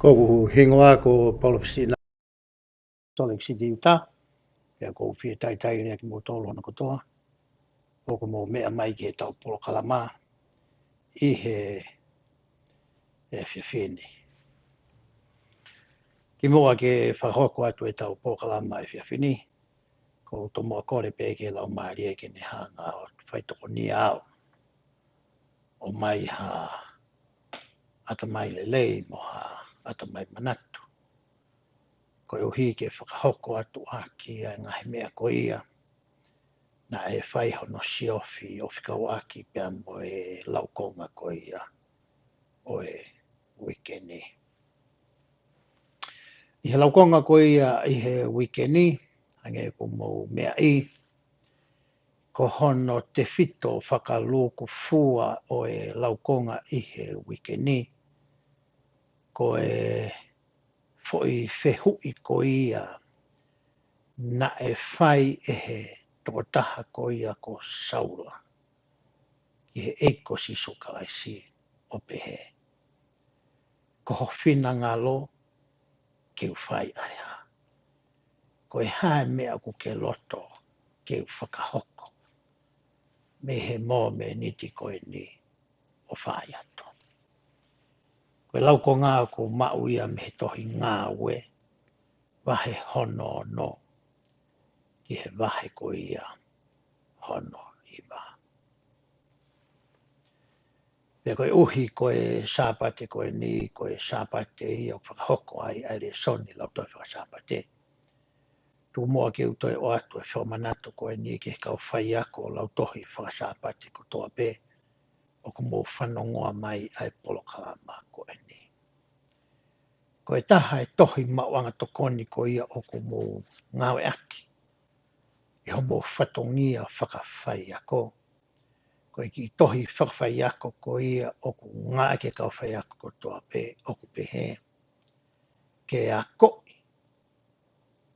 Ko hingoa ko polopsina toleksi diuta ya ko fie tai tai ne ki mo tolo na kotoa ko mo mea mai ke tau polo kalama I he fiafini ki moa ke whahoko atu e tau polo kalama e fiafini ko tomo kore pe ke lau maari e ke ne hanga o whaitoko ni au o mai ha ata mai lelei mo ha ata mai manatu ko uhi ke whakahoko atu aki a ngahi mea ko ia na e whai hono si ofi kau aki pia mo e laukonga ko ia o e wikeni. I he laukonga ko ia I he wikeni hange ko mo mea I ko hono te fito whakaluku fua o e laukonga I he wikeni ko e foi fehui ko ia na e whai e he tokotaha ko ia ko saula I he eiko siso kalaisi o pehe. Ko hofina ngalo ke whai aia. Ko e hae mea ku ke loto ke whakahoko. Me he mō me niti koe ni o whai ato. Koe lau ko ngā ko mau ia me he tohi ngā we wahe hono no ki he wahe ko ia hono hiwa. Pea koe uhi koe sāpate koe ni koe sāpate I o whakahoko ai aere soni lau toi whakasāpate. Tu moa ke utoi o atu e whamanato koe ni ke kau whai ako lau tohi whakasāpate ko toa pe o ko mō whanongoa mai ai polo kalama koe ni. Koe taha e tohi mawanga tokoni ko ia o ko mō ngawe aki. I ho mō whatongia whakawhai ako. Koe ki tohi whakawhai ako ko ia o ko ngā ke kau whai ako ko toa pe o ko pehe. Ke a koi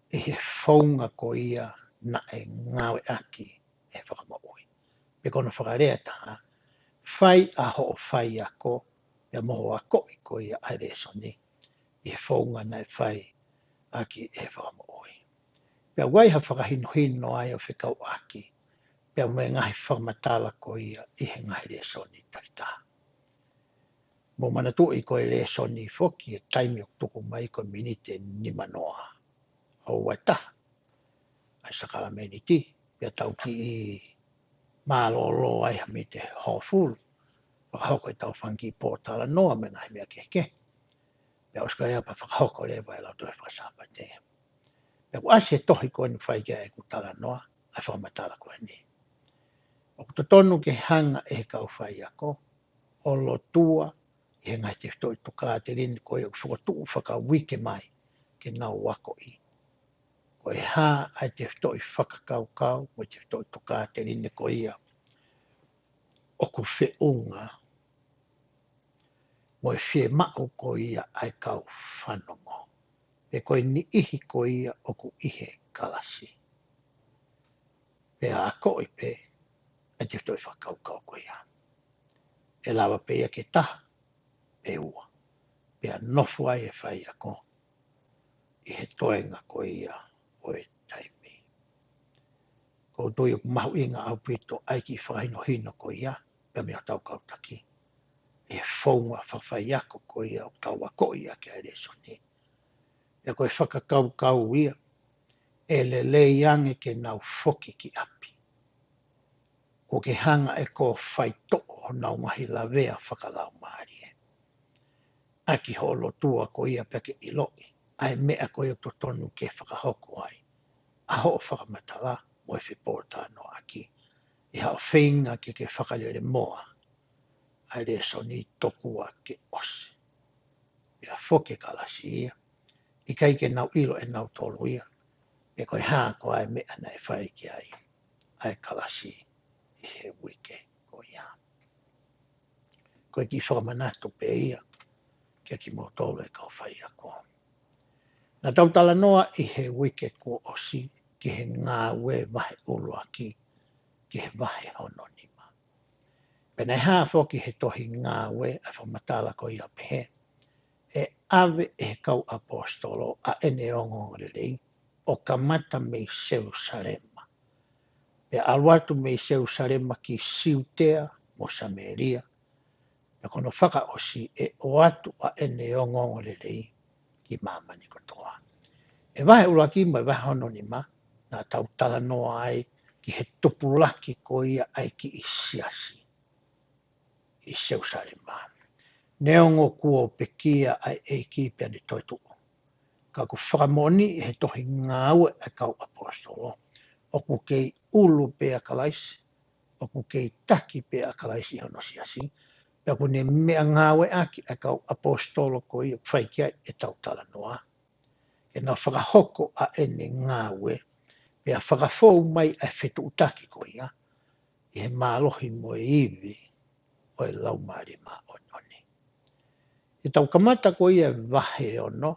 I he whaunga ko ia na e ngawe aki e whakamaui. Pe kono whakarea taha, whai a ho o whai ako, ia moho a koi ko ia aere soni. I he whaunga na e whai aki e whakamaui. Pea waiha whakahino hino ai o whikau aki. Pea me ngahi whakamatala ko ia I he ngahi rea soni takitaha. Mo mana tui ko e rea soni foki e taimi o tuku mai ko minite ni manoa. Ho wataha. Ai sakala meniti. Pea tau ki I mālolo ai me te hofulu. Whakahoko e tau whangi pōtala noa me ngahi mea keke. Pea oska ea pa whakahoko le vai lau toi whakasāpate. Pea ku ase tohi koe ni whai kia e ku tala noa. Ai whakamatala koe ni. O ku totonu ke hanga e kau whai ako. O lo tua I he ngai te toi tukaa te rini koe o whakatuu whakawike mai ke nau wako I. Koe hā ai te toi whakakaukau mo te toi tukaa te rini koe ia. O ku whiunga mo e whie mau ko ia ai kau whanongo. Pe koe ni ihi ko ia o ku ihe kalasi. Pe a koe pe ai te toi whakaukau ko ia. E lawa pe ia ke taha pe ua. Pe a nofu ai e whai ako. I he toenga ko ia o e taimi. Ko toi o mahu inga au pito ai ki whakaino hino ko ia. Pe mea tau kautaki. E whaunga whawhai ako ko ia o tau wako ia ke aere soni. E koe whakakaukau ia. E le leiange ke nau whoki ki api. Ko ke hanga e ko whai to'o nau mahi lawea whakalau maari e. Aki holo tua ko ia peke iloi. Ai mea ko ia totonu ke whakahoko ai. Aho o whakamatala mo e whipota no aki. I hao whinga ke whakalere moa. Aere soni tokua ke ose. Ia whoke kalasi ia. I kai ke nau ilo e nau tolu ia. E koe hā ko ai mea nei whai ki ai. Ai kalasi I he wike ko ia. Koe ki whakamanatu pe ia. Kia ki mo tolu e kau whai ako. Nā tautala noa I he wike ko osi. Ki he ngā we wahe ulu aki. Ki he wahe hononima. Pena hā whoki he tohi ngā we a whamatala ko ia pehe. e ave e kau apostolo a ene ongo lei o kamata me Jerusalema. Pe aluatu me Jerusalema ki siutea mo Samaria. Pe kono whaka osi e o atu a ene ongo lei ki mamani kotoa. E wahe uraki mai wahe hono ni ma, nā tautala noa ai ki he tupulaki ko ia ai ki isiasi i Jerusalema. Neongo kua o pekia ai e ki pia ni toituku. Ka ku whakamoni he tohi ngāua e kau apostolo. O ku kei ulu pe a kalaisi, o ku kei taki pe a kalaisi hono siasi. Pea ku ne mea ngāua aki e kau apostolo ko ia whaikia e tautala noa. E nā whakahoko a ene ngāue, pea whakafou mai e whetu utaki ko ia, i he mālohi mo e iwi o e laumari mā ononi. E tau kamata ko ia vahe ono,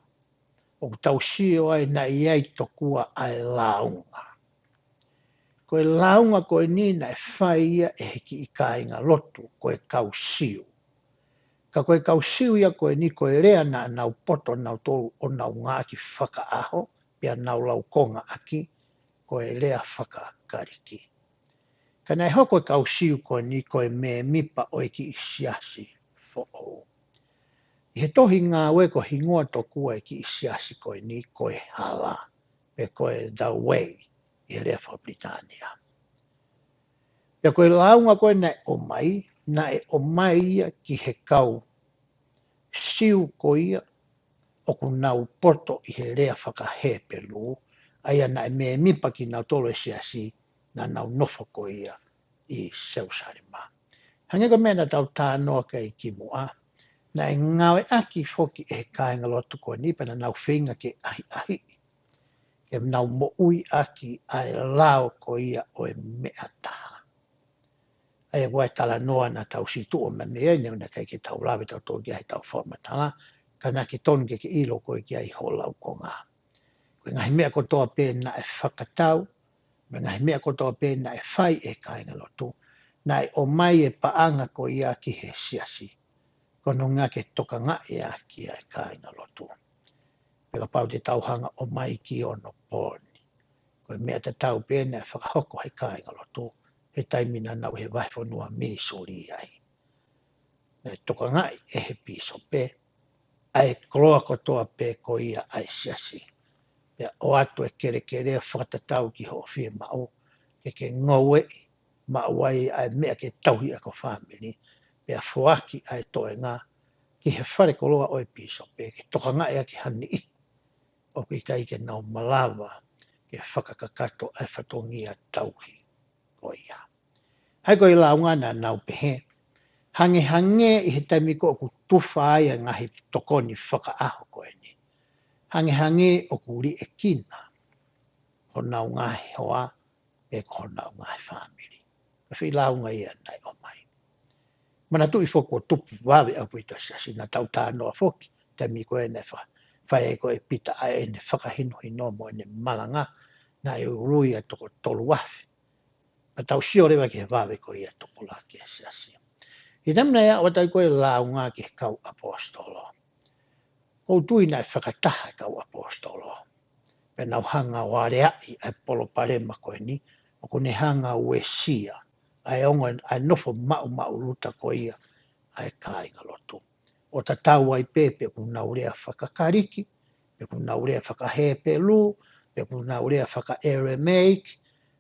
o tau sio ai na iai tokua ai launga. Ko e launga ko e nina e whaia e heki i kāinga lotu ko e kau siu. Ka koe kau siu ia koe ni koe rea na nau poto nau tolu o nau ngā ki whakaaho, pia nau laukonga aki, koe rea whakakariki. Ka nei hoko e kau siu koe ni koe me mipa o ki i siasi fo ou. I he tohi ngā weko hingoa tokua e ki i siasi koe ni koe hala, pe koe the way i rea wha Britania. Pia koe launga koe nei o mai, na e o mai ia ki he kau siu ko ia o ku nau poto i he rea whakahepelu, aia na e me mipa ki nau tolo e siasi na nau nofo ko ia i Jerusalema. Hange ko mena tau tānoa ka i ki mua, na e ngawe aki foki e kāinga lotu ko ni pena nau whinga ke ahi ahi. Ke nau mo ui aki ai lao ko ia o e mea taha. Ai wai tala noa na tau situ o me mea neu na kai ke tau lawe tau tō ki ai tau whamatala, ka nā ki tonu ke ilo koe ki ai holau ko ngā. Koe ngahi mea kotoa pē na e whakatau, me ngahi mea kotoa pē na e whai e kāinga lotu, na e o mai e paanga ko ia ki he siasi, kono ngā ke toka ngā ia ki ai kāinga lotu. Pela pau te tauhanga o mai ki ono pōni. Koe mea te tau pē na e whakahoko he kāinga lotu, he taimina nau he waifonua me sori ai. Nei toka ngai e he piso pē, ai kroa kotoa pē ko ia ai siasi. Pea o atu e kere kere whakatatau ki ho whie mau, ke ngoue mau ai ai mea ke tauhi a ko whamini, pea fuaki ai toe ngā, ki he whare koroa o e piso pē, ke toka ngai a ki hani i, o ki kai ke nau malawa, ke whakakakato ai whatongia tauhi ko ia. Ai ko i launga na nau pehe, hange hange i he taimi ko ku tuwha ai a ngahi tokoni whakaaho koe ni. Hange hange o kuri e kina, ho nau ngahi hoa, e ko nau ngahi whamiri. Ka whi launga ia nai o mai. Mana tu i whoko tupu wawe a puito siasi na tau tā noa whoki, taimi ko e ne whai e ko e pita ai e ne whakahino hino mo e ne malanga, na e urui a toko tolu wafi. Ma tau sio rewa ki he wawe ko ia topo la ki e siasi. I tamna ia o tai koe launga ki kau apostolo. O tui nai whakataha kau apostolo. Pe nau hanga o area i ai polo parema koe ni, o kone hanga ue sia, ai ongo ai nofo mau luta ko ia, ai kāinga lotu. O ta tau ai pepe ku naurea whakakariki, pe ku naurea whakahepelu, pe ku naurea whaka-Aramaic,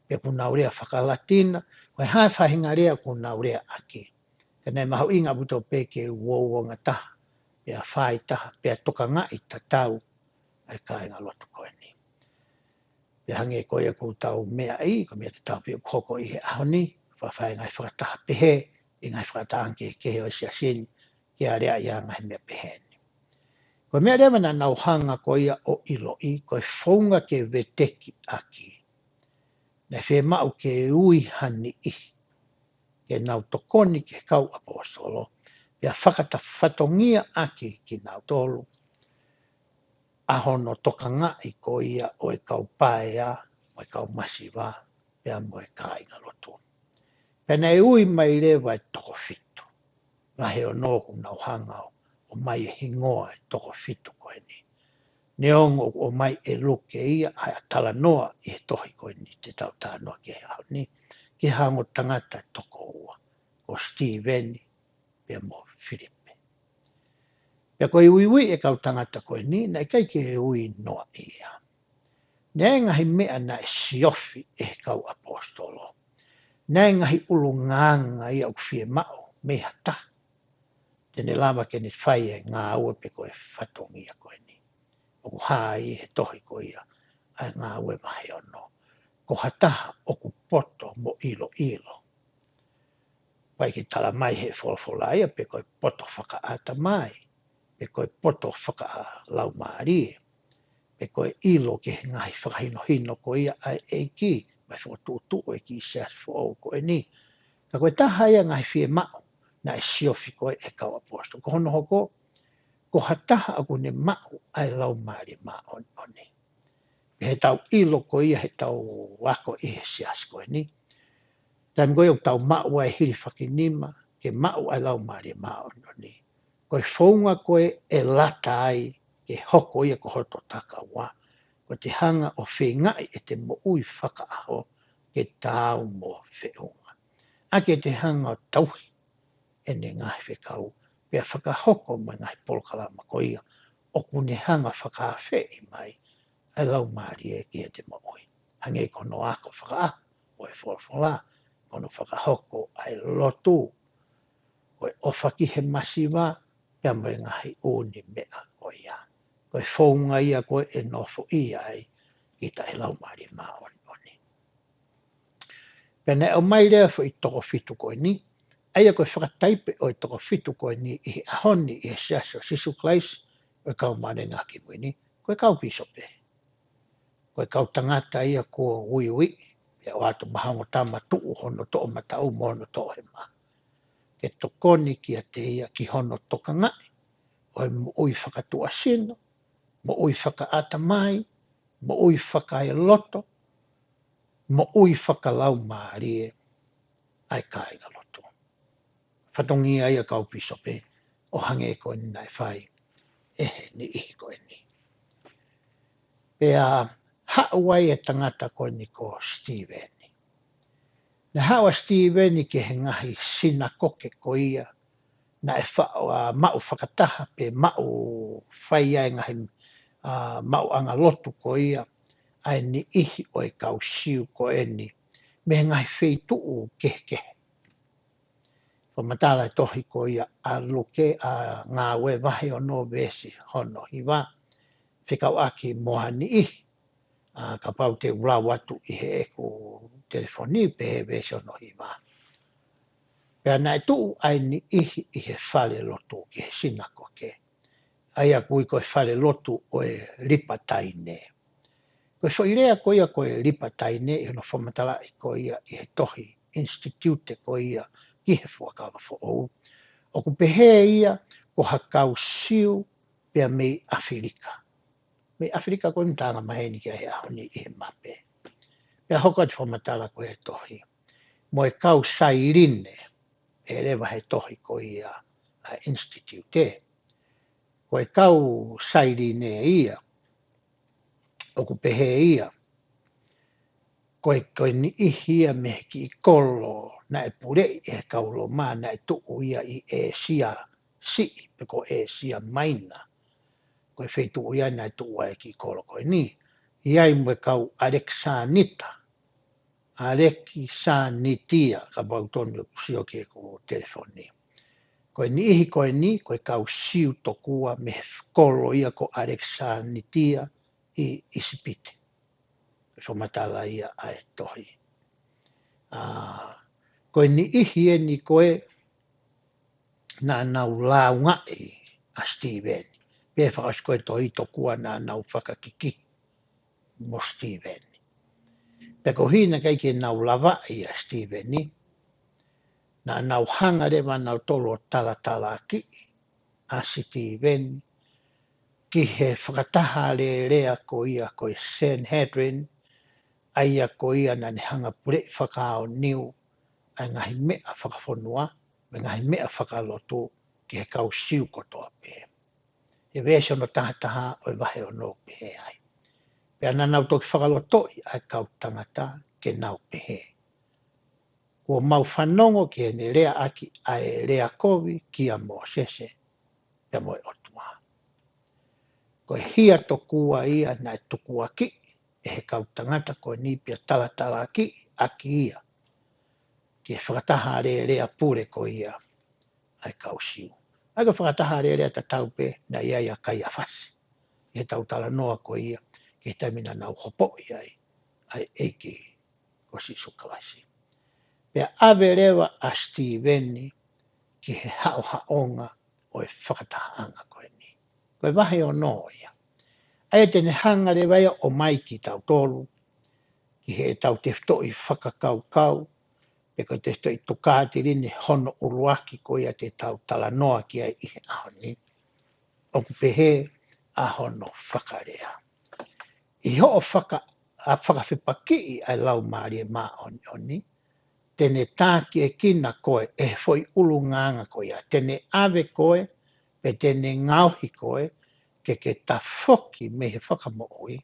pe ku naurea whakalatina, koe hai whahinga rea ku naurea aki. Kanei maho inga buto peke uouonga taha, pea whai taha, pea toka ngai ta tau, ai kāinga lotu koe ni. Pea hange koe a tau mea i, ko mea te tau pia koko i he aho ni, whawhai ngai whakataha pehe, i ngai whakataha ke kehe o siasini, ki a rea ia ngai mea pehe ni. Ko mea rea mana nau hanga ko ia o ilo i, koe whaunga ke veteki aki. Nei whe mau ke ui hani i. Ke nau tokoni ke kau apostolo, pia whakata whatongia aki ki nau tolu, ahono toka ngai ko ia o e kau paea, o e kau masiwa, pia mo e kāinga lotu. Pena e ui mai rewa e toko fitu, ngahe o nōku nau hangau o mai e hingoa e toko fitu koe ni. Neongo o mai e luke ia ai atala noa i he tohi koe ni te tau tānoa ke hao ni. Ke hango tangata e toko ua. O Steveni pe mo Filipe. Pea koe uiwi e kau tangata koe ni, na kai ke e ui noa ia. Nea ngahi mea na e siofi e kau apostolo. Nea ngahi ulu nganga ia ukfie mao me hata. Tene lama ke ni whai e ngā ua pe koe whatongia koe ni. O hai he tohi koe ia ai ngā ue mahe ono. Ko hataha o ku poto mo ilo ilo. Pai ki tala mai he wholawhola ia pe koe poto whakaata mai. Pe koe poto whaka lau maari. Pe koe ilo ke ngahi whakahino hino ko ia ai eiki. Mai whakatutu o eki seas fo koe ni. Ka koe taha ia ngahi fie mao. Na e siofi koe e kau apostol. Ko hono hoko. Ko hataha aku ne mao ai lau maari mao oni. He tau ilo ko ia he tau wako i he sias koe ni. Tam koe o tau mao ai hiri whakinima, ke mao ai lau maari mao ni. Koe whaunga koe e lata ai, ke hoko ia ko hoto taka wā. Ko te hanga o whengai e te mo ui whakaaho, ke tau mo whiunga. A ke te hanga o tauhi, e ne ngahi whekau, pia whakahoko mai ngahi polokalama ko ia, o kune hanga whakawhi i mai, ai lau maari e kia te mo ui. Hange kono ako whakaaho, o e wholawhola, kono whakahoko ai lotu, koe ofaki he masiwa, pia mai ngahi uni mea ko ia. Koe whaunga ia koe e nofo ia ai, ki ta e lau maari maa oni. Pia ne au mai rea fo i toko fitu koe ni, aia koe whakataipe o i toko fitu koe ni, i ahoni i he siaso sisu klais, koe kau maare ngaki mui ni, koe kau pisope. Koe kau tangata ia ko ui, pia o atu mahango tama tuu hono to o matau mono to he maa. Ke tokoni ki a te ia ki hono toka ngai, o e mo ui whakatua sino, mo ui whakaata mai, mo ui whakae loto, mo ui whakalau maarie, ai kāinga loto. Whatongi ai a kau pisope, o hange koe ni nai whai, ni ihi koe ni. Pea hauai e tangata koe ni ko Steveni. Na hawa Steveni ke he ngahi sina koke ko ia, na e mau whakataha pe mau whai ai ngahi mau anga lotu ko ia, ai ni ihi o e kau siu ko e ni, me ngahi whei tuu kehe. O matala e tohi ko ia a luke a ngā we vahe o no vesi hono hiwa, whikau aki moha ni ihi, ka pau te urau atu i he eko telefoni pe he vesi o no hiwa. Pea nai tuu ai ni ihi i he whale lotu ki he sina koke. Ai a kui koe whale lotu o e ripa taine. Koe so irea ko ia koe ripa taine i hono whamatala i ko ia i he tohi institute ko ia ki he whakawa fo ou. O ku pehe ia ko hakau siu pea mei Afrika. Mei Afrika koe mtanga maheni kia he ahoni i he mape. Pea hoka te whamatala ko he tohi. Mo e kau sairine e rewa he tohi ko ia institute. Ko e kau sairine ia o ku pehe ia. Koe ni ihia me ki kolo na e pure e kaulo mā na e tuku ia i e sia si pe ko e sia maina. Koe whei tuku ia na e tuku ia ki kolo koe ni. Iai mwe kau Aleksanita. Aleksanitia ka bautonu sio ke ko telefoni. Koe ni ihi koe ni koe kau siu tokua me kolo ia ko Aleksanitia i isipite. So matala ia ai tohi. Koe ni ihi e ni koe na nau lau ngai a Steveni. Pea whakas koe tohi tokua na nau whakakiki mo Steveni. Pea ko hina kai ke nau lava i a Steveni, na nau hanga rewa nau tolo tala ki a Steveni, ki he whakataha le rea ko ia koe Sanhedrin, aia ko ia na ne hanga pure whakao niu ai ngahi mea whakawhonua, me ngahi mea whakalotu ki he kau siu kotoa pe. E vese ono taha o vahe o no pe he ai. Pe ana nau toki whakaloa toi ai kau tangata ke nau pe he. Kua mau whanongo ki he ne rea aki ai rea kovi ki a Mosese pe moe otua. Ko hia tokua ia na tokua ki e he kau tangata ko ni pia tala ki aki ia. Ki he whakataha rea pure ko ia ai kau siu. Ai ka whakataha rea ta taupe na ia kai a whasi. He tau tala noa ko ia ki he taimina nau hopo ai eiki ko si sukalasi. Pea ave rewa a Steveni ki he hao haonga o e whakatahaanga koe ni. Koe wahe o no ia. Ai tene hanga rewa ia o mai ki tau tolu ki he tau teftoi whakakau pe koe teftoi tukātiri ni hono uruaki ko ia te tau tala noa ki ai ihe ahoni. Oku pehe a hono whakarea. I ho o whakawhipaki ai lau maari e maa oni. Tene tāki e kina koe e foi ulu nganga koe ia. Tene ave koe pe tene ngauhi koe ke tafoki me he whakamooi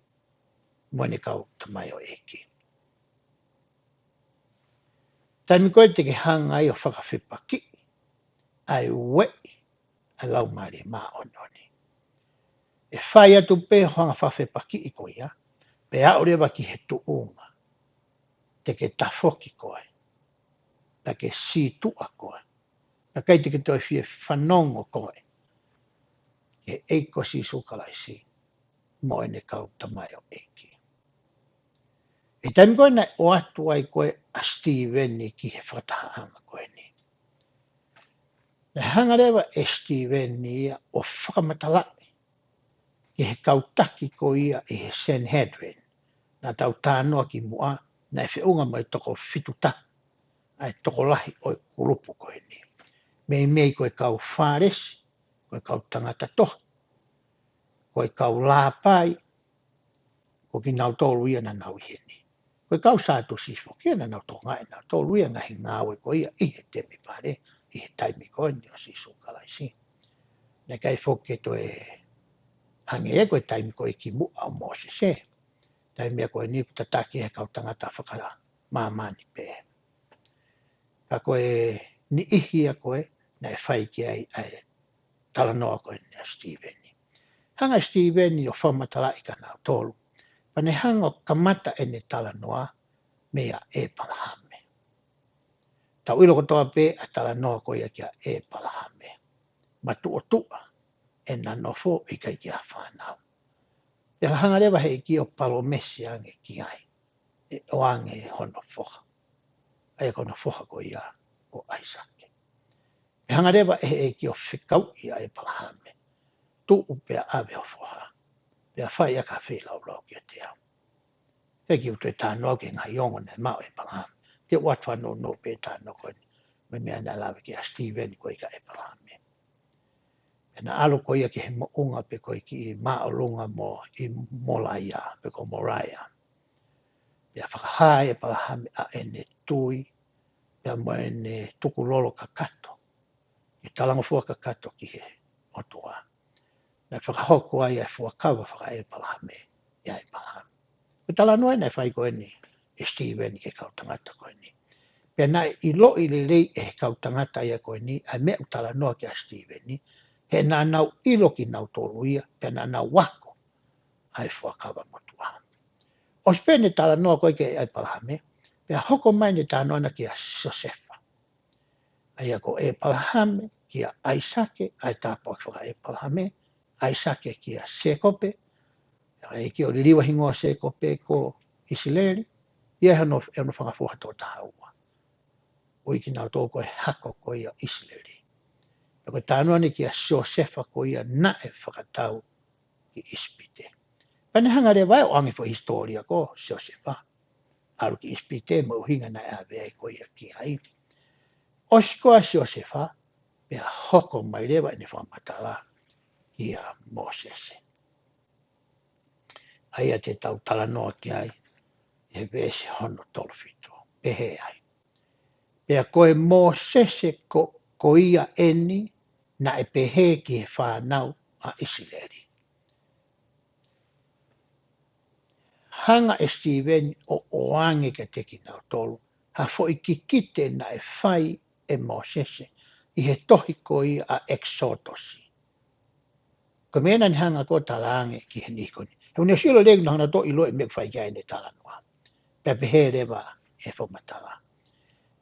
moene kau tamai o eki. Taimi koe te ke hanga ai o whakawhipaki ai wei ai lau maari e maa oni. E whai atu pe hoanga whawhipaki i koe ia. Pe aorewa ki he tuunga. Te ke tafoki koe. Na ke si tua koe. Na kai te ke toi fie whanongo koe. Ke eiko si sukalaisi. Moene kau tamai o eki. E taimi koe nei o atu ai koe a Steveni ki he whakatahaanga koe ni. Na hangarewa e Steveni ia o whakamatalai. Ki he kautaki ko ia i he Sanhedrin. Na tau tānoa ki mua na e whiunga mai toko whituta. Ai toko lahi o kurupu koe ni. Mei koe kau whāresi, koe kau tangata toha, koe kau lāpai, ko ki nau tōru ia na nau hini. Koe kau sātu sifo, kia na nau tō ngai nau tōru ia ngahi ngāwe ko ia i he temi pare, i he taimi koe ni o sisu kalaisi. Ne kai whoke to e hange e koe taimi koe ki mua o Mosese, taimi a koe ni putataki he kau tangata whakara māmani pē. Ka koe ni ihi a koe, na e whai ki ai tala noa koe ni a Steveni. Hanga Steveni o whamatala i ka nau tolu. Pane hanga o kamata e ne tala noa mea e palahame. Tau ilo kotoa pe a tala noa koe ia kia e palahame. Ma tua e na nofo i kai kia whanau. Ia hanga rewa he ki o palomesi ange ki ai. E o ange hono foha. Ai kono foha ko ia o Aisake. E hanga rewa e ki o whikau i ai palahame. Tu upea ave o foha. Pea whai a ka whelau kia te au. Ke ki uto e tānoa ki ngā iongo ne mao e palahame. Te watwa no pe tānoa koe ni. Me mea nā lawe ki a Steveni koe ka e palahame. E na alo koe ia ki he mounga pe koe ki i mao lunga mo i Molaia pe ko Moraia. Pea whakahae e palahame a ene tui. Pea mo ene tukulolo kakato. I talango fua kakato ki he otua. Na whakahoko ai e fuakawa whaka e palahame. Ia e palahame. Ko tala noa nei whai koe ni e Steveni ke kau tangata koe ni. Pea nai i lo i le lei e kau tangata ia koe ni, ai mea utala noa ki a Steveni, he nā nau ilo ki nau tolu ia, pea nā nau wako ai fuakawa motua. O spene tala noa koe ke ai palahame, pea hoko mai ni tā noa na ki a Josefa. Ai ako e palahame ki a Aisake, ai tāpua whaka e palahame, Aisake ki a Sekope, ai ki o liriwa hingoa Sekope ko Isileri, ia hano whakafuha tō tahaua. Oi ki nau tō koe hako ko ia Isileri. E koe tānoa ni ki a Josefa ko ia na e whakatau ki Ispite. Pane hanga re vai o ange fo historia ko Josefa. Aru ki Ispite mo hinga na e avea ko ia ki ai. Osko a Josefa, pea hoko mai rewa ni whamatala ki a Mosese. Ai a te tau tala noa ki ai, e vese hono tolfito, pehe ai. Pea koe Mosese ko ia eni, na e pehe ki he whanau a Isileri. Hanga e Stephen o oange ke teki nau tolu, ha fo i ki kite na e whai e Mosese i he tohi koi a Exodosi. Ko mena ni hanga ko talange ki he nikoni. He unia silo legu na hana to ilo e mek whai kai ne talanua. Pepe rewa e whamatala.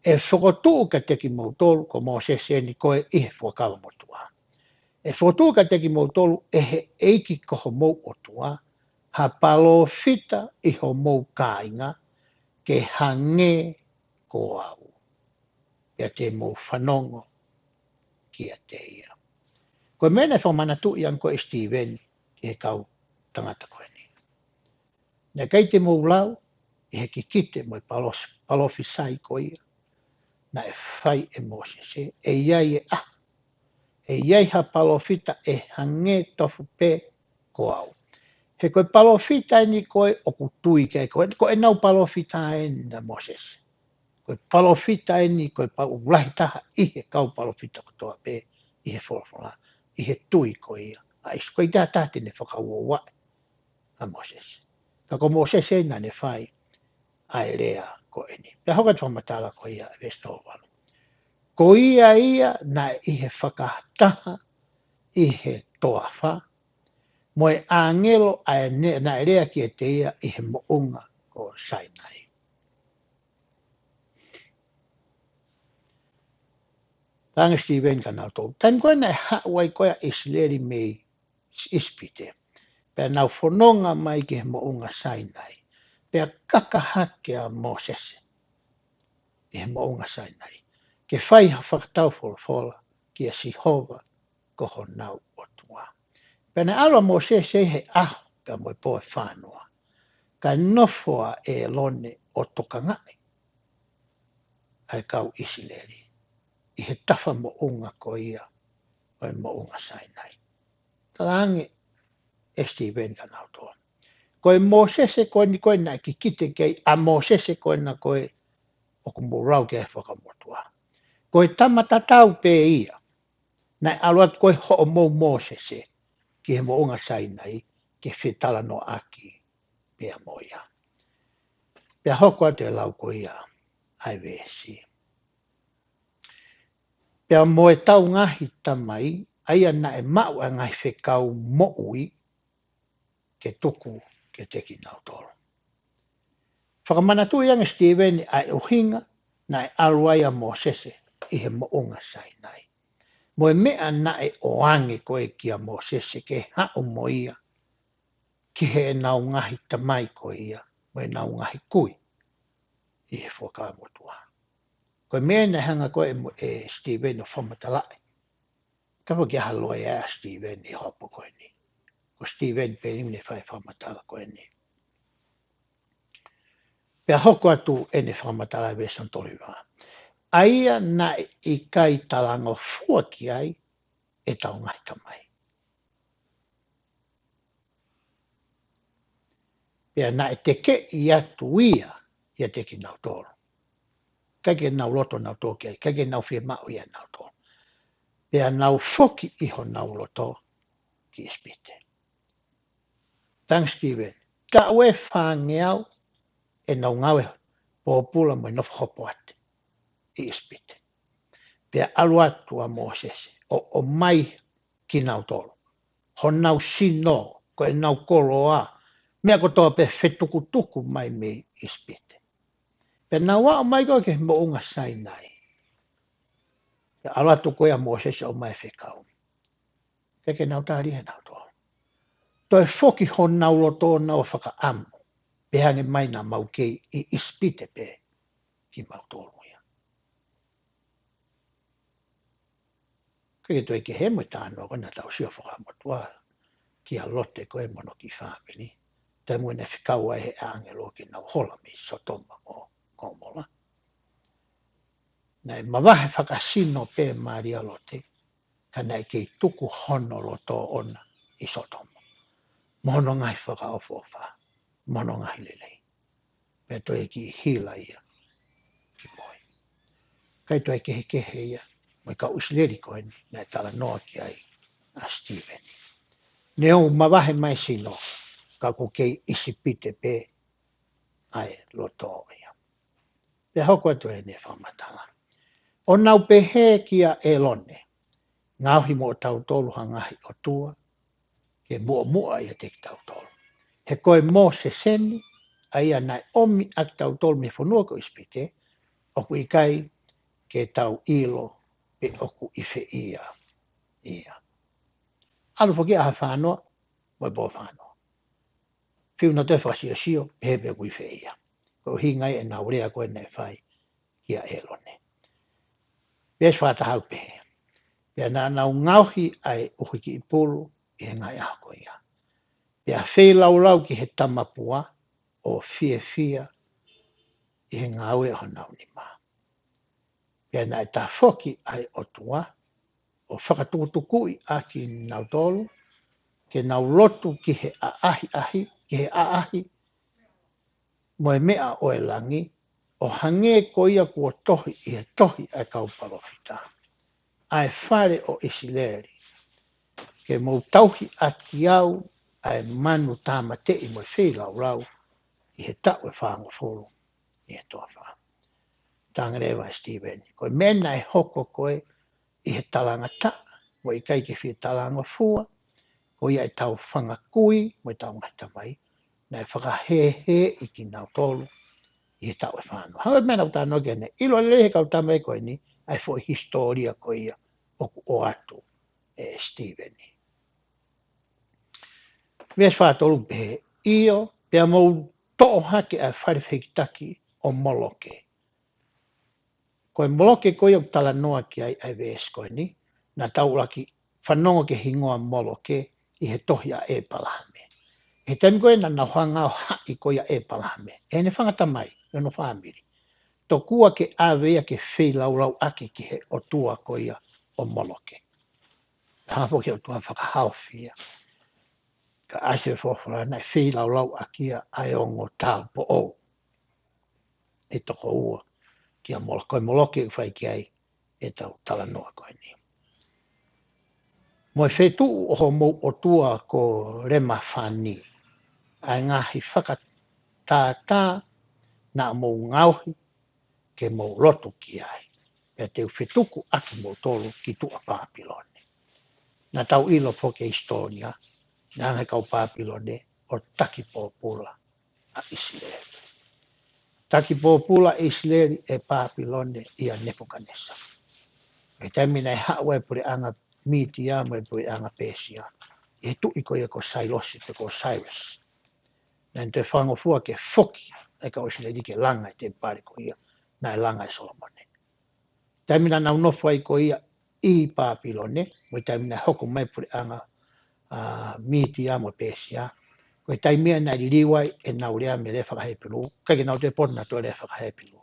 E whakotu ka teki mautolu ko Mosese ni koe i he whakawa motua. E whakotu ka teki mautolu e he eiki koho mou o tua, ha palo fita i ho mou kāinga ke hange ko au. Ia te mou whanongo ki a te ia. Koe mena whamanatu i anko e Stephen ki he kau tangata koe ni. Nea kei te mou lau, i he kikite mo palofi sai ko ia, na e whai e Mosese, e iai e e iai ha palofita e hange tofu pe ko au. He koe palofita e ni koe o kutui ke koe nau palofita e na Mosese. Koe palofita e ni koe ulahi taha i he kau palofita kotoa pe i he wholawhala, i he tui ko ia. A isu koe tā tāte ne whakaua wae a Mosese. Ka ko Mosese na ne whai a e rea ko e ni. Pea hoka whamatala ko ia e vestowalu. Ko ia na i he whakataha i he toawha, mo e angelo a na e rea ki e te ia i he mounga ko Sinai. Tanga Stephen ka nau tō. Tan koe nei hawai koe a Isileri mei ispite. Pea nau whanonga mai ki he mounga Sinai. Pea kakahake a Mosese i he mounga Sinai. Ke whai ha whakatau whola ki a Sihova ko ho nau o tua. Pea nei alwa Mosese he aho pea mo e poe whanua. Ka nofoa e lone o tokangai. Ai kau Isileri. I he tafa mounga ko ia o e mounga Sinai. Talange e Stephen ka nau tō. Koe Mosese koe ni koe na ki kite kei a Mosese koe na koe o kumurau ke whakamotua. Koe tamatatau pe ia. Nai aluat koe ho o mou Mosese ki he mounga Sinai ke whetala no aki pe a moia. Pea hoko atu e lau ko ia ai vesi. Pea moe tau ngahi tamai aia na e mau a ngai whekau moui ke tuku ke teki nau tolo. Whakamanatu ianga Stephen ai uhinga na e aluai a Mosese i he mounga Sinai. Moe mea na e oange koe ki a Mosese ke hao moia ki he nau ngahi tamai ko ia, moe nau ngahi kui i he whakamotua. Koe mea na hanga koe e Stephen o whamatalai. Kapo ki haloa e a Stephen i hopo koe ni. Ko Stephen pe ni whai whamatala koe ni. Pea hoko atu e ne whamatala e vesan toliwa. Aia na i kai talango fua ki ai e tau ngai tamai. Pea na e teke i atu ia teki nau tolo. Kake nau loto nau tō ki ai, kake nau whia mau ia nau tolo. Pea nau foki iho nau loto ki ispite. Tang Stephen, ka ue whangeau e nau ngawe pōpula mo nof hopo ate i ispite. Pea alu atu a Mosese o mai ki nau tolo. Ho nau sino ko e nau kolo a mea ko toa pe whetukutuku mai me ispite. Pea nau a o mai koe ke mounga Sinai. Pea alu atu koe a Mosese o mai whekau. Keke nau tāri he nau tolo. Toi foki ho nau loto nau whaka amu. Pehange mai na mau kei i ispite pe ki mau tolo ia. Keke toi ke he mo tānoa kona tau sio whakamotua ki a lote koe mono ki whamini. Tai mui ne whikau ai he angelo ki nau hola mi sotoma mo komola. Nei mawahe whakasino pe maria lote ka nei kei tuku hono loto ona i sotoma. Mono ngai whakaofofa, mono ngai lelei. Pea toi ki hila ia ki moi. Kai toi kehe ia Moi ka usileri koe ni, nai tala noa ki ai a Steven. Ne o mawahe mai sino, ka ko kei isi pite pe ai loto ia. Pe hoko atu e ne whamatala. O nau pe he kia e lone, ngauhi mo tau tolu hangahi o tua, ke mua ia te tau tolu. He koe mo se seni, a ia nai omi ak tau tolu me whanua ko ispite, oku i kai ke tau ilo pe oku ife ia. Alu whaki aha whanua, moi bo whanua. Whiu na te whasio sio, pepe oku ife ia. Ko hingai e na urea koe nei whai kia e lone. Pes whatahau pehe. Pea na ngauhi ai uhi ki ipulu i he ngai aho ko ia. Pea whee lau ki he tamapua o fia i he ngāwe o nau ni mā. Pea na e ta whoki ai o tua o whakatukutukui a ki nau tolu ke nau lotu ki he aahi ki he aahi mo e mea o e langi o hange ko ia kua tohi i he tohi ai kaupalofita. Ai whare o isileri ke mou tauhi aki au ai manu tāma te i mo whee lau i he tau e whaango whoro i he toa wha. Tangarewa Steven, koe mena e hoko koe i he talanga ta, mo i kai ke whi talanga fua, ko ia e tau whanga kui, mo i tau ngata mai, na e whakahehe i ki nau tolu i he tau e whanua. Hawe mena uta no gene, ilo lehe kau tamai koe ni, ai fo historia koe ia o atu e Steven. Mies whātolu pe io, pia mou to'o hake a wharewhekitaki o Moloke. Koe Moloke koe o tala noa ki ai vees koe ni, na tauraki whanonga ke hingoa Moloke i he tohi a e palahame. He temi koe na hanga o haki koe a e palahame. E ne whangata mai, no whamiri. To kua ke awea ke whee lau ake ki he o tua koe o Moloke. Hapo ke o tua whakahawhia. Ka ase whofura na whee lau akia ai ongo tāu po o. E toko ua. Kia koe Moloke whai ki ai e tau tala noa koe ni. Mo e whetu o mou o tua ko rema whani. Ai ngahi whakatātā na mou ngauhi ke mou lotu ki ai. Pea te whetuku aki mou tolu ki tua Pāpilone. Na tau ilo po ke historia na angai kau Pāpilone o taki pōpula a Isileri. Taki pōpula Isileri e Pāpilone i a Nebukanesa. E taimina e hawa e pure anga Midia mo e pure anga Persia. E tu i koe ko Sailosi te ko Cyrus. Na te whangofua ke foki e ka Isileri ke langa i te mpare ko ia na e langa i Solomone. Taimina nau nofua i ko ia i Pāpilone mo i taimina hoko mai pure anga Midia mo Persia. Koe taimia na ririwai e naurea me le whakahepiru. Kai ke nau te pona to le whakahepiru.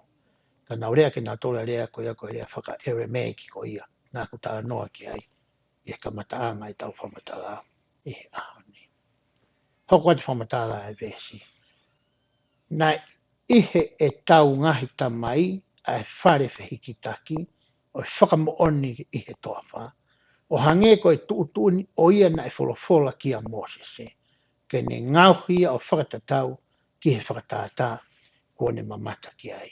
Ka naurea ke nau tole rea ko ia whaka Aramaic ko ia. Nā kutara noa ki ai. I ka mataanga i tau whamatala i he ahoni. Hoko ati whamatala e vesi. Nā ihe e tau ngahi tamai ai whare whihikitaki o whakamooni i he toawha. O hange ko e tuutuni o ia na e wholofola ki a Mosese. Ke ne ngauhi o whakatatau ki he whakatātā kone mamata ki ai.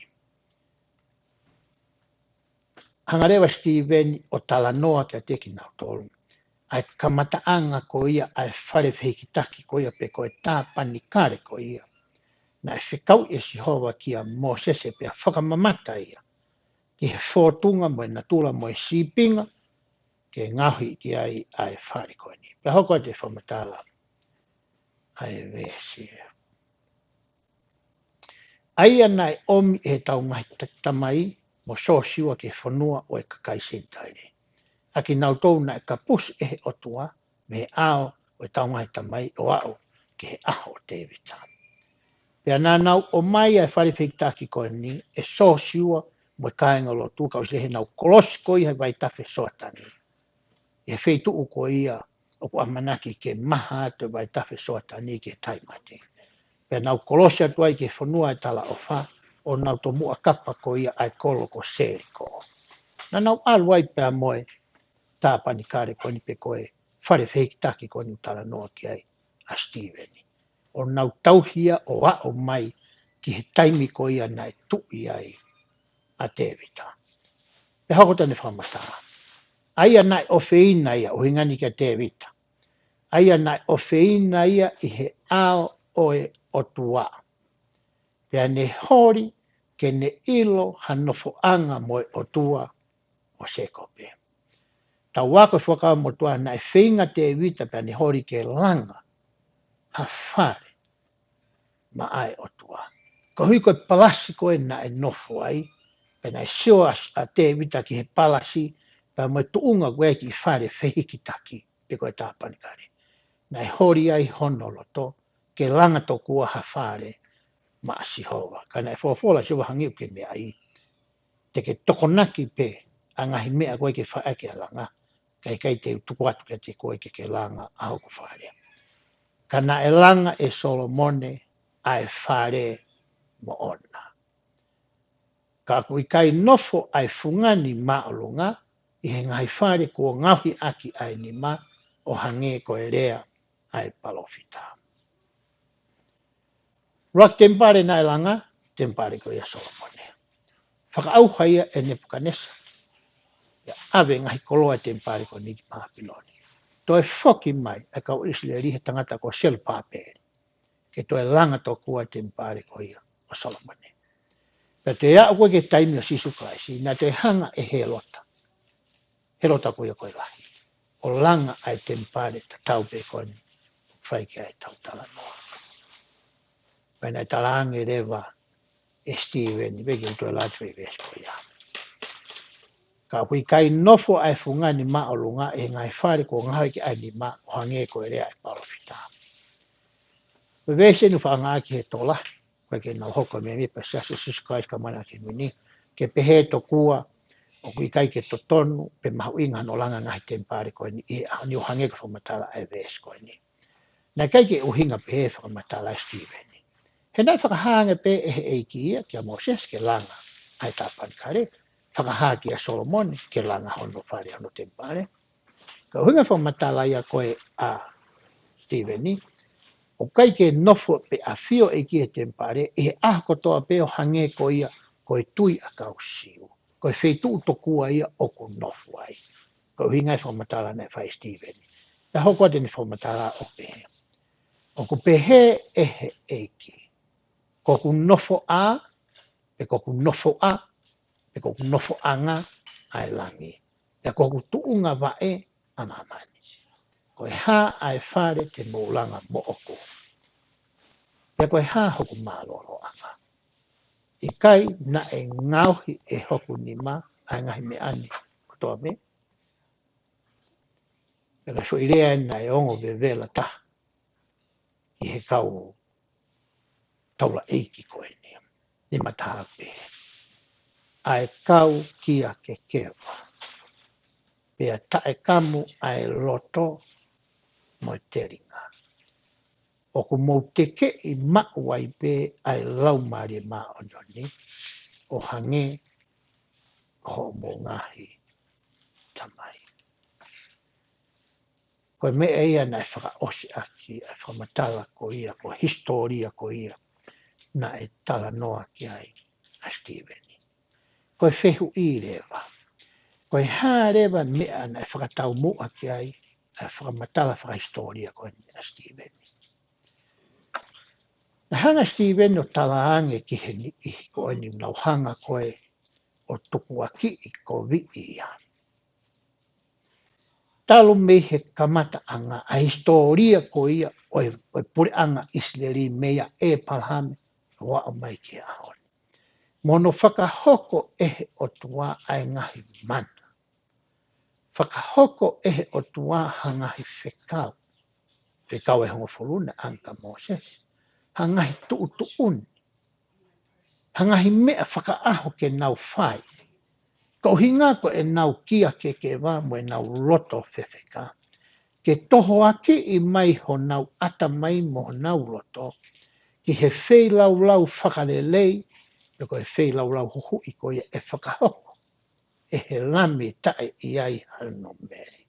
Hangarewa Steven o tala noa ki a teki nau tolu. Ai kamataanga ko ia ai whare whihikitaki ko ia pe ko e tā panikare ko ia. Na e whikau e Sihova ki a Mosese pe a whakamamata ia. Ki he whotunga mo e natula mo e sipinga ke ngauhi ki ai whare ko ni. Pe hoko te whamatala. Ai vesi. Ai anai omi e tau ngahi tamai mo so siwa ke whanua o e kakai sentaire. Aki nau tau na e kapus e he otua me ao o e tau ngahi tamai o ao ke he aho o Tevita. Pea nau o mai ai whare whiktaki koe ni e so siwa mo e kāinga lotu ka usilehe nau kolosi ko ia vai tawhi soatani. E wheitu u ko ia o ko amanaki ke maha atu vai tawhi soatani ke taimate. Pea nau kolosi atu ai ke whanua e tala o wha o nau to mua kapa ko ia ai kolo ko seriko. Na nau aluai pea moe tāpani kare koni pe koe whare whekitaki koni utara noa ki ai a Steveni. O nau tauhia o o mai ki he taimi ko ia nai tui ai a Tevita. Pe hoko tane whamata. Aia nai o whiina ia o hingani ki a Tevita. Aia nai o whiina ia i he ao oe o tua. Pea ne hori ke ne ilo hanofo anga moe o tua o sekope. Ta wako whakao mo tua nai whinga Tevita pea ne hori ke langa ha whare ma ai o tua. Ko hui koe palasi koe na e nofo ai, pe nai sio a Tevita ki he palasi, pe mo tuunga koe ki whare whihiki taki, pe koe tāpani kare. Nai hori ai honoloto, ke langa to kua ha whare ma a Sihova. Ka nai whofola siwa hangiu ke mea ai, te ke tokonaki pe, a ngahi mea koe ke whae ke langa, kai te utuku atu ke koe ke langa a hoku whare. Ka na e langa e Solomone, ai whare mo ona. Ka kui kai nofo ai fungani maolunga, i he ngai whare ko ngauhi aki ai ni ma, o hange ko e rea ai palofita. Rak tempare na elanga, tempare ko ia Solomone. Whakaau haia e Nebukanesa, ia ave ngai koloa tempare ko niki Mahapiloni. Toi foki mai, e kau Israeli he tangata ko sel paperi, ke toi langa to kua tempare ko ia o Solomone. Pe te ia koe ke taimi o Sisu Kraisi, na te hanga e helota. Helota koe koe lahi. O langa ai tempare ta tau pe koni, whaike ai tau tala noa. Pai nai talange rewa e Steven, i weki uto e latwe vesko ia. Ka kui kai nofo ai fungani ma o lunga e ngai whare ko ngai ki ai ni ma o hange koe rea e parofita. Pe vese nu whaanga ki he tola, koe ke nau hoko me mipa siasu Sisu Kraisi ka mana ki mini, ke pehe to kua, o kui kai ke totonu, pe mahu inga no langa ngahi tempare koe ni, ni o hange ko whamatala ai ves koe ni. Nai kai ke uhinga pehe whamatala ai Steven. He nai whakahanga pe e he eiki ia, ki a Moses ke langa ai tāpani kare, whakaha ki a Solomon ke langa hono whare hono tempare. Ka uhinga whamatala ia koe a Steveni, o kai ke nofo pe a fio eiki e tempare, e aha kotoa pe o hange ko ia, koe tui a kau siu. Koe wheitu utokua ia o ko nofu ai. Ko hingai whamatala nei whai Stephen. E hoko ate ni whamatala o pehe. O ko pehe e he eiki. Ko ku nofo a, e ko ku nofo a, e ko ku nofo anga ai langi. E ko ku tuunga vae a mamani. Ko e ha ai whare te moulanga mo oko. E ko e ha hoku mālolo anga. I kai na e ngauhi e hoku ni ma, ai ngahi me ani kutoa me. E ka so irea na e ongo ve vela ta. I he kau taula eiki koe ni. Ni mataha pe. Ai kau kia ke kewa. Pea tae kamu ai loto mo teringa. O ku mou teke i mauai pe ai laumari ma ononi. O hange ko mo ngahi tamai. Koe me eia na e whakaosi aki, e whamatala ko ia, ko historia ko ia, na e tala noa ki ai a Steveni. Koe whehu i rewa. Koe hā rewa mea na e whakatau mua ki ai, e whakamatala whakahistoria ko a Steveni. Na hanga Steveni o tala ange ki he ni i ko ni nau hanga koe o tuku aki i ko vi ia. Talo me he kamata anga a historia ko ia o pure anga Israeli mea e palhame wa o mai ki ahon. Mono whakahoko ehe o tua ai ngahi mana. Whakahoko ehe o tua hangahi whekau. Whekau e hongo whuluna anka Moses. Hangahi tuuni. Hangahi mea whakaaho ke nau whai. Ko hinga ko e nau kia ke wā mo e nau roto whewheka. Ke toho ake i mai ho nau ata mai mo nau roto, ki he whei lau whakalelei, e ko e whei lau huhu i ko e whakahoko. e he lami tae i ai hano mei.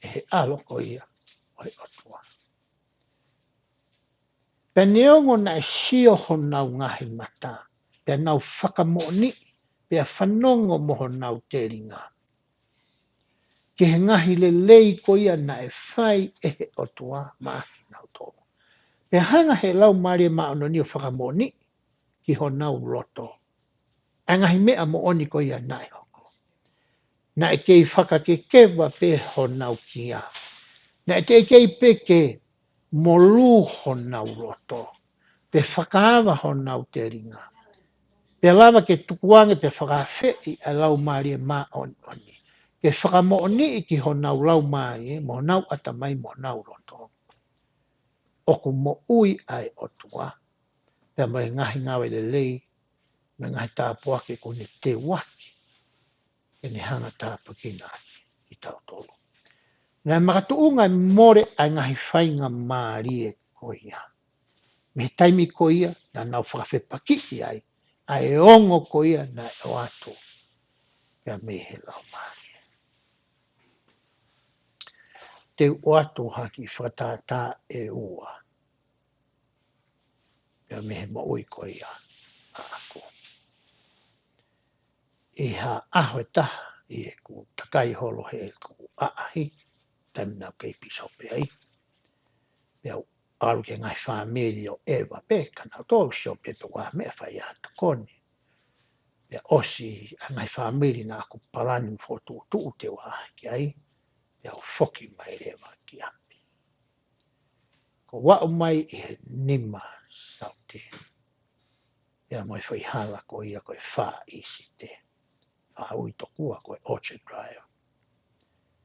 E he aloko ia o he otua. Pe neongo na e sio ho nau ngahi mata, pe nau whakamoni, pe a whanongo moho nau te ringa. Ke he ngahi le lei ko ia na e whai e he otua maahi nau tōno. Pe hanga he lau maria maono ni o whakamoni ki ho nau roto. A ngahi mea mo oni ko ia na e hoko. Na e kei whakakekewa pe ho nau kia. Na e te kei peke mo lu ho nau roto. Pe whakaawa ho nau te ringa. Pe lava ke tukuange pe whakawhei a lau maria maoni. Ke whakamooni i ki ho nau lau mai, mo nau atamai mo nau roto. Oku mo ui ai otua. Pea mai ngahi ngawe le lei, me ngahi tāpua ke kone te waki. E ne hanga tāpua ki ngāki i tau tolu. Nā makatuunga more ai ngahi whainga maarie ko ia. Me taimi ko ia, na nau whakawhepaki i ai. Ai ongo ko ia na o atu. Pea me he lau maarie. Te o atu haki whakatā e ua. Pea me he maui ko ia a ako. I ha aho taha i e ku takai holo he ku aahi. Taimina kei piso pe ai. Pea alu ke ngai whamiri o ewa pe, kana tōru sio pe pe wā mea whai ata koni. Pea osi a ngai whamiri na aku parani mfotu tuu te wā ki ai. Pea o foki mai rewa ki api. Ko wao mai i he nima saute. Pea mai whai hala ko ia koe wha isi te. Wha ui tokua koe Orchard Drive.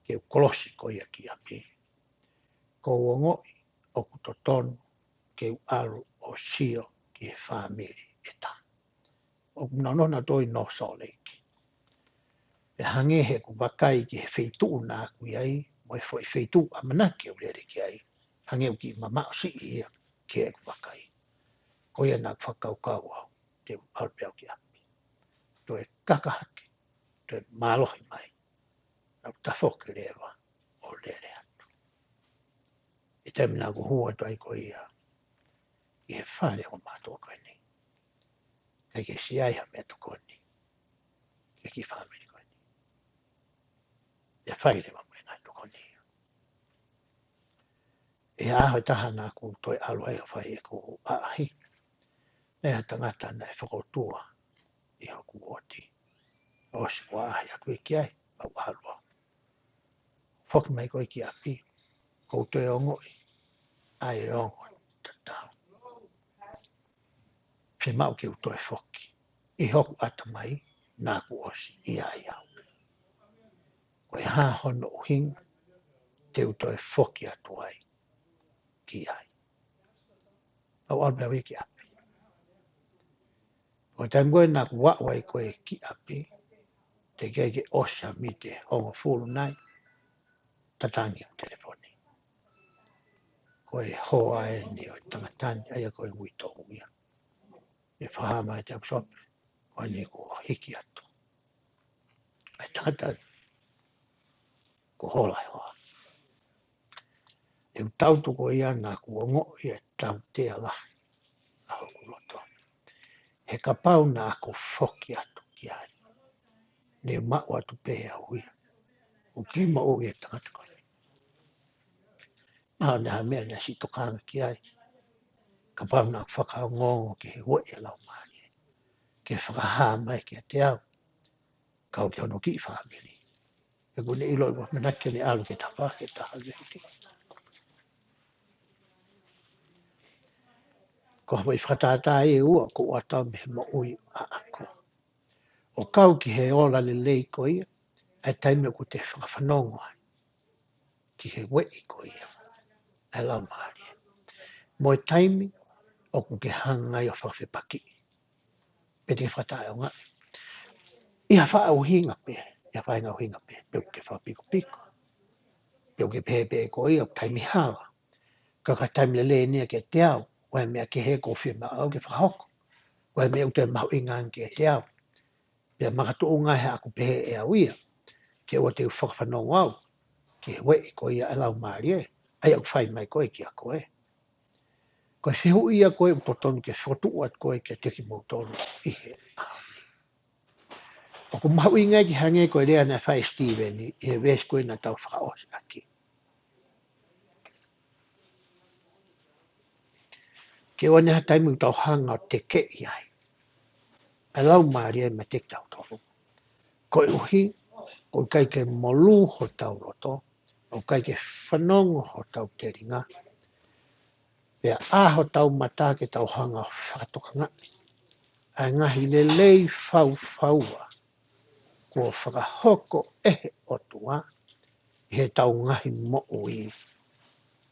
Ke ukolosi ko ia ki api. Ko uongoi o kutotonu ke alu o sio ki he whamiri eta. O kunanona toi no soleiki. Pe hange he ku wakai ki he wheitu nā kui ai, mo e whoi wheitu amanake o lere ki ai. Hange u ki mamao si ia ki he ku wakai. Ko ia nā whakaukau au te alpeo ki api. To e kakahake, to e mālohi mai. Nau tafoki rewa o lere atu. E temina ku hua toi ko ia. I he whare o mātua koe ni. Kei ke si ai ha mea tu koe ni. Kei ki whamiri koe ni. E whaire ma mui ngai tu koe ni. E aho taha nā ku toi alu ai o whai e ku aahi. Nea tangata na e whakotua i hoku oti. O si kua ahi a koe ki ai, au alua. Whoki mai koe ki api. Kou toi ongoi. Ai e ongoi. Tatau. Se mau ki utoi whoki. I hoku ata mai, nā ku osi i ai au. Koe hā hono uhinga, te utoi whoki atu ai. Ki ai. Au albea wiki api. Koe taimgoe nā ku wawai koe ki api, te keike osa mi te hongo fulu nai, tatangi o telefoni. Koe hoa e ni o tangatani, aia koe wito uia. E whahama e te apsope, koe ni ko hiki atu. Ai tangatani, ko hola e hoa. E utautu ko ia nā ku ongo i e tau te alahi, a hoku loto. He kapau nā ku whoki atu ki ai. Ne mau atu pehe au ia. O kima o e tangata koe. Nā nea mea nea si tokanga ki ai. Kapau nā whakao ngongo ki he hoe e lau maani. Ke whakaha mai ki a te au. Kau ki hono ki i whamiri. E kune ilo i manake ni alu ke tapa ke taha vehiti. Ko hawa i whakatata e ua ko atau me he maui a ako. O kau ki he ola le lei ko ia. Ai taime ko te whakawhanongo ai. Ki he wei ko ia. Ai lau maani. Mo e taimi o ku ke hangai o whakawhepaki. Pe te whatae o ngai. Ia wha au hinga pe. Ia wha inga hinga pe. Peu ke wha piko piko. Peu ke pepe ko ia taimi hawa. Kaka taimi le nia ke te au. Wai mea ke he ko whima au ke whahoko. Wai mea ute mahu ingaan ke te au. Pea makatuunga he aku pehe e awia, ke ua te whakawhanongo au, ke we ko ia e lau maari e, ai au whai mai koe ki a koe. Koe whihu ia koe upotonu ke whotu at koe ke teki mautonu i he ahoni. O ku mahu inga ki hange koe rea na whai Steven i he wes koe na tau whakaosi aki. Ke ua neha taimu tau hanga o te ke i ai. E lau maari e me te tau tolu. Koe uhi, koe kai ke molu ho tau roto, o kai ke whanongo ho tau te ringa, pea aho tau mata ke tau hanga whakatokanga, a ngahi le lei whau, kua whakahoko ehe o tua, he tau ngahi mo ui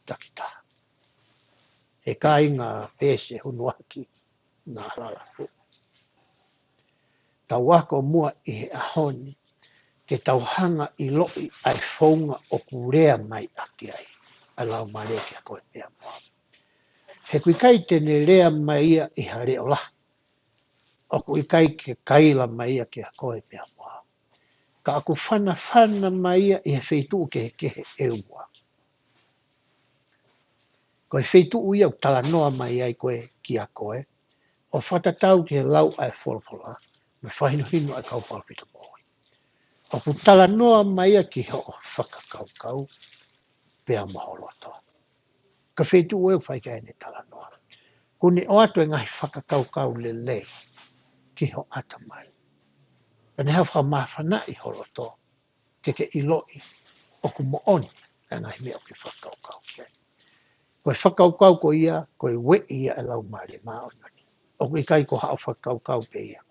takita. He kai ngā pēse hunuaki ngā ralafu. Tau wako mua i he ahoni, ke tau hanga i loi ai whaunga o kurea mai aki ai, a lau mare ki a koe pēa mua. He kui kai tene rea mai ia i hare o la, o kui kai ke kaila mai ia ki a koe pēa mua. Ka aku whana mai ia i he wheitu ke he eua. Koe wheitu ia u tala noa mai ai koe ki a koe, o whatatau ki he lau ai wholawhala, me whahino hino ai kau palpita moi. O ku tala noa mai ia ki ho whakakaukau, pēa maholoto. Ka wheitu ue whai kai ne tala noa. Kune o atu e ngahi whakakaukau le lei, ki ho ata mai. Pane hau whamawhana i holoto, ke iloi, o ku mooni, e ngahi mea o ki whakaukau kia. Koe whakaukau ko ia, koe we ia e lau maare maa onani. O kui kai ko hao whakaukau pe ia.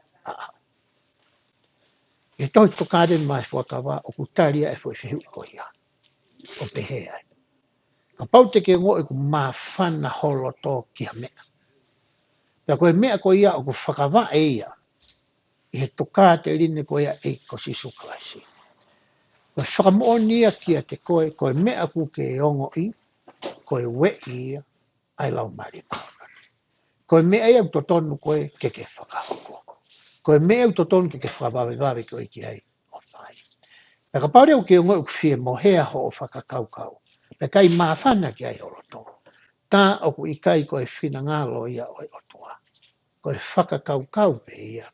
E toi tokare mai whakawa, o ku taria e fwoi whihu ko ia. O pehe ai. Ka pau te ke ngoi ku maa whana holoto ki ha mea. Pea koe mea ko ia o ku whakawa e ia. I he toka te rine ko ia e ko sisu klaisi. Koe whakamonia kia te koe mea ku ke ongo i, koe we ia, ai lau maare maa onani. Koe mea ia to tonu koe ke whakahoko. Koe mea to tonu ke whakawawe koe ki ai o whai. Pea ka paure o ke ngoi u whie mo hea ho o whakakaukau. Pea kai maafana ki ai holoto. Tā o ku i kai koe whina ngalo ia o otua. Koe whakakaukau pe ia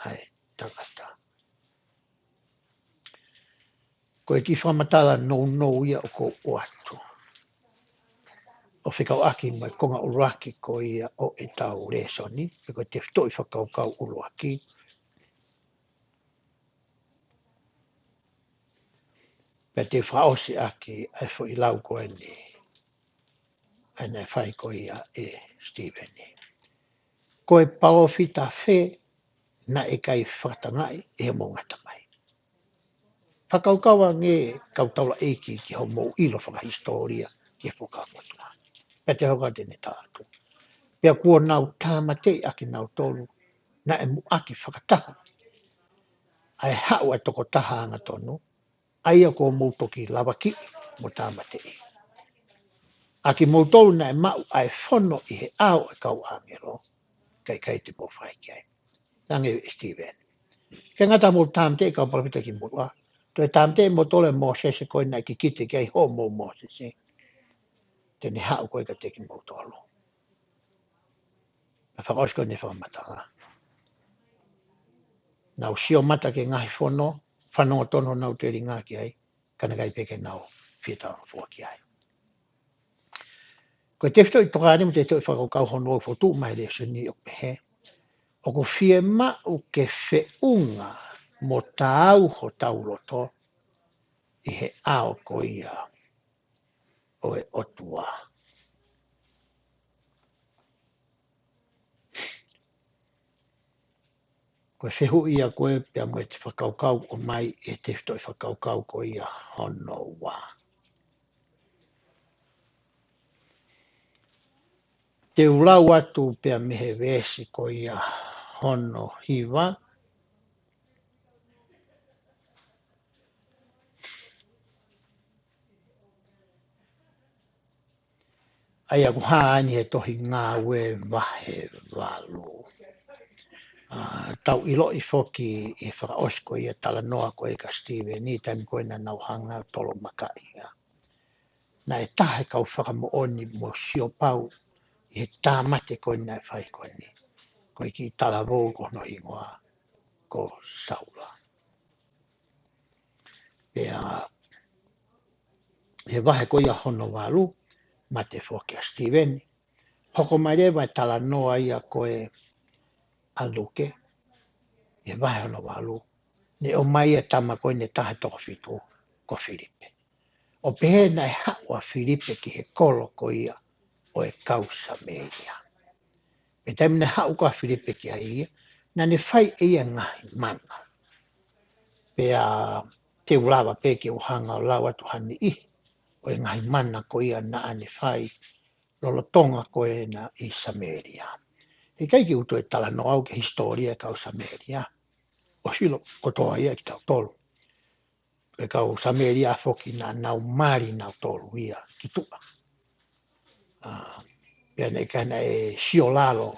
ai tangata. Koe ki whamatala no ia o ko o atu. O whikau aki mai konga uraki ko ia o e tau resoni. Pe koe te whitoi whakaukau uruaki. Pea te whaosi aki ai fo i lau koe ni. Ai nei whai ko ia e Steveni. Koe palofita whe na e kai whakatangai e mo ngata mai. Whakaukawa nge kautaula eiki ki ho mou ilo whakahistoria ki whakamotua. Pea te hoka tene tātu. Pea kua nau tāmatei aki nau tolu na e mu aki whakataha. Ai hau ai toko taha anga tonu. Ai a kua mou toki lawaki mo tāmatei. Aki mou tolu na e mau ai whono i he au e kau angero. Kai te mo whai ki ai. Tange Steven. Ke ngata mo tāmatei kau palapita ki mua. Toi tāmte mo tole mo se koe nai ki kite kei ho mo se. Tene hao koe ka teki mo tolo. A whakaosko ne whakamata. Nau sio mata ke ngahi whono, whanonga tono nau te ringa ki ai, kana kai peke nau whietao fua ki ai. Koe te whito i tokare mo te toi whakakau hono o whotu mai le suni o pehe. O ko whie mau ke whiunga mo tāu ho tauroto i he ao ko ia o e otua. Koe whehu ia koe pia mo e te whakaukau o mai e te whito i whakaukau ko ia hono wā. Te urau atu pia mehe wesi ko ia hono hiwa. Ai aku haani he tohi ngā we wahe walu. Tau ilo i foki i whakaosko i tala noa koe ka Steve ni taimi koe na nauhanga tolo makai ia. Na e tahe kau whakamooni mo sio pau i he tāmate koe na whai koe ni. Koe ki tala vou ko no ingoa ko Saula. Pea he wahe koe ia hono walu ma te foki a Steven. Hoko mai rewa tala noa ia koe a Luke. He wahe hono walu. Ne o mai e tama koe ne tahe toko fitu ko Filipe. O pehe na e hawa Filipe ki he kolo ko ia o e kausa me ia. E taimi na hau ka Filipe ki a ia, na ne whai e ia ngahi mana. Pea te ulawa pe ke uhanga o lawa tu hani i, o e ngahi mana ko ia na ane whai lolo tonga ko e na i Samaria. He kai ki uto e tala no au ke historia e kau Samaria. O silo kotoa ia ki tau tolu. E kau Samaria foki na nau mari nau tolu ia ki tua. Pea nei kana e siolalo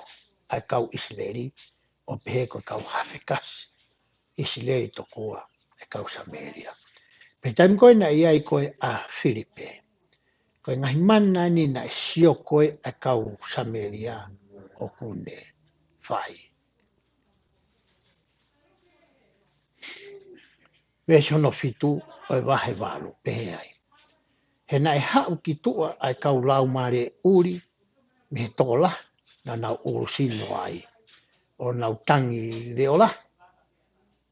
ai kau Israeli o pehe ko kau hawhekasi. Israeli to kua e kau Samaria. Pe taimi koe na iai koe a Filipe. Koe ngahi mana ni na e sio koe a kau Samaria o kune whai. Wesi hono fitu o e wahe walu pehe ai. He na e hau ki tua ai kau lau mare uri me he tola na nau uru sino ai. O nau tangi leola.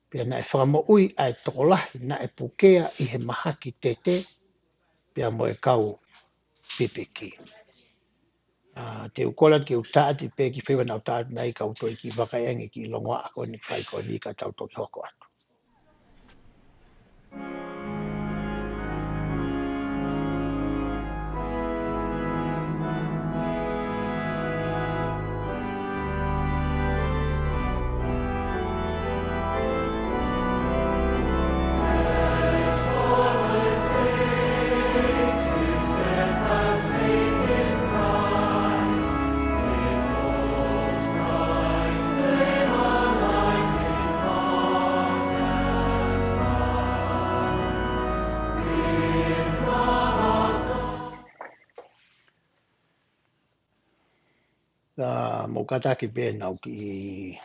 Pea na e whakamo ui ai tola na e pukea i he mahaki tete. Pea mo e kau pipiki. Te ukola ki utaati pe ki whewa na utaati nei kau toi ki wakaengi ki longoa ako ni whai ko ni ka tau toki hoko atu. Mo kata ki pe nau ki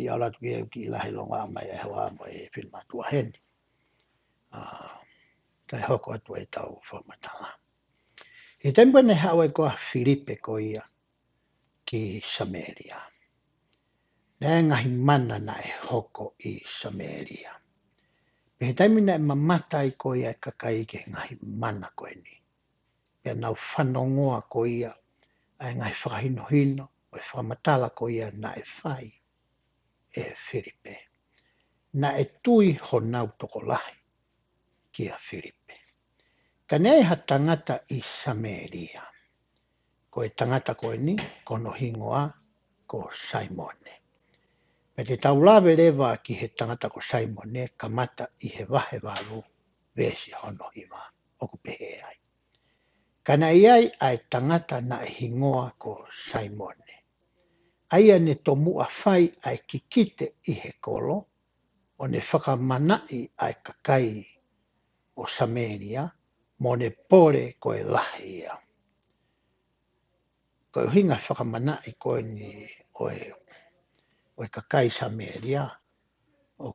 ala tu ki lahi longa mai e hoa mo e whilma tua hen. Kai hoko atu e tau whamatala. He tempo ne hawa e koa Filipe ko ia ki Samaria. Nē ngahi mana na e hoko i Samaria. He taimi na e mamata i ko ia e kakai ke ngahi mana ko e ni. Pea nau whanongoa ko ia ai ngai whakahino hino o e whamatala ko ia na e whai e Filipe. Na e tui ho nau toko lahi ki a Filipe. Ka nei ha tangata i Samaria. Ko e tangata ko e ni kono hingoa ko Simone. Me te taulawe rewa ki he tangata ko Simone kamata i he wahe walu vesi hono hiwa o ku pehe ai. Kana iai ai tangata na e hingoa ko Simone. Aia ne tomua whai ai kikite i he kolo, o ne whakamanai ai kakai o Samaria, mo ne pore ko e lahia. Ko e hinga whakamanai ko ni o e kakai Samaria, o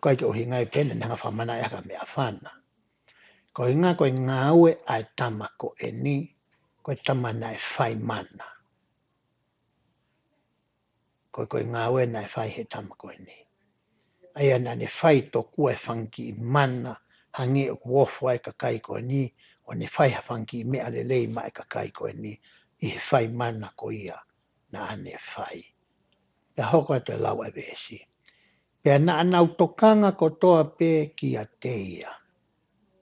kai ki o hinga i pene nanga whamanai aka mea whana. Ko inga ko e ngāue ai tama ko e ni, ko e tama na e whai mana. Ko e ngāue na e whai he tama ko e ni. Aia na ne whai to kua e whanki mana, hangi o kuofu ai kakai ko e ni, o ne whai ha whanki mea lelei ma e kakai ko e ni, i he whai mana ko ia na ane whai. Pea hoko atu e lau e vesi. Pea na anau tokanga ko toa pe ki a teia.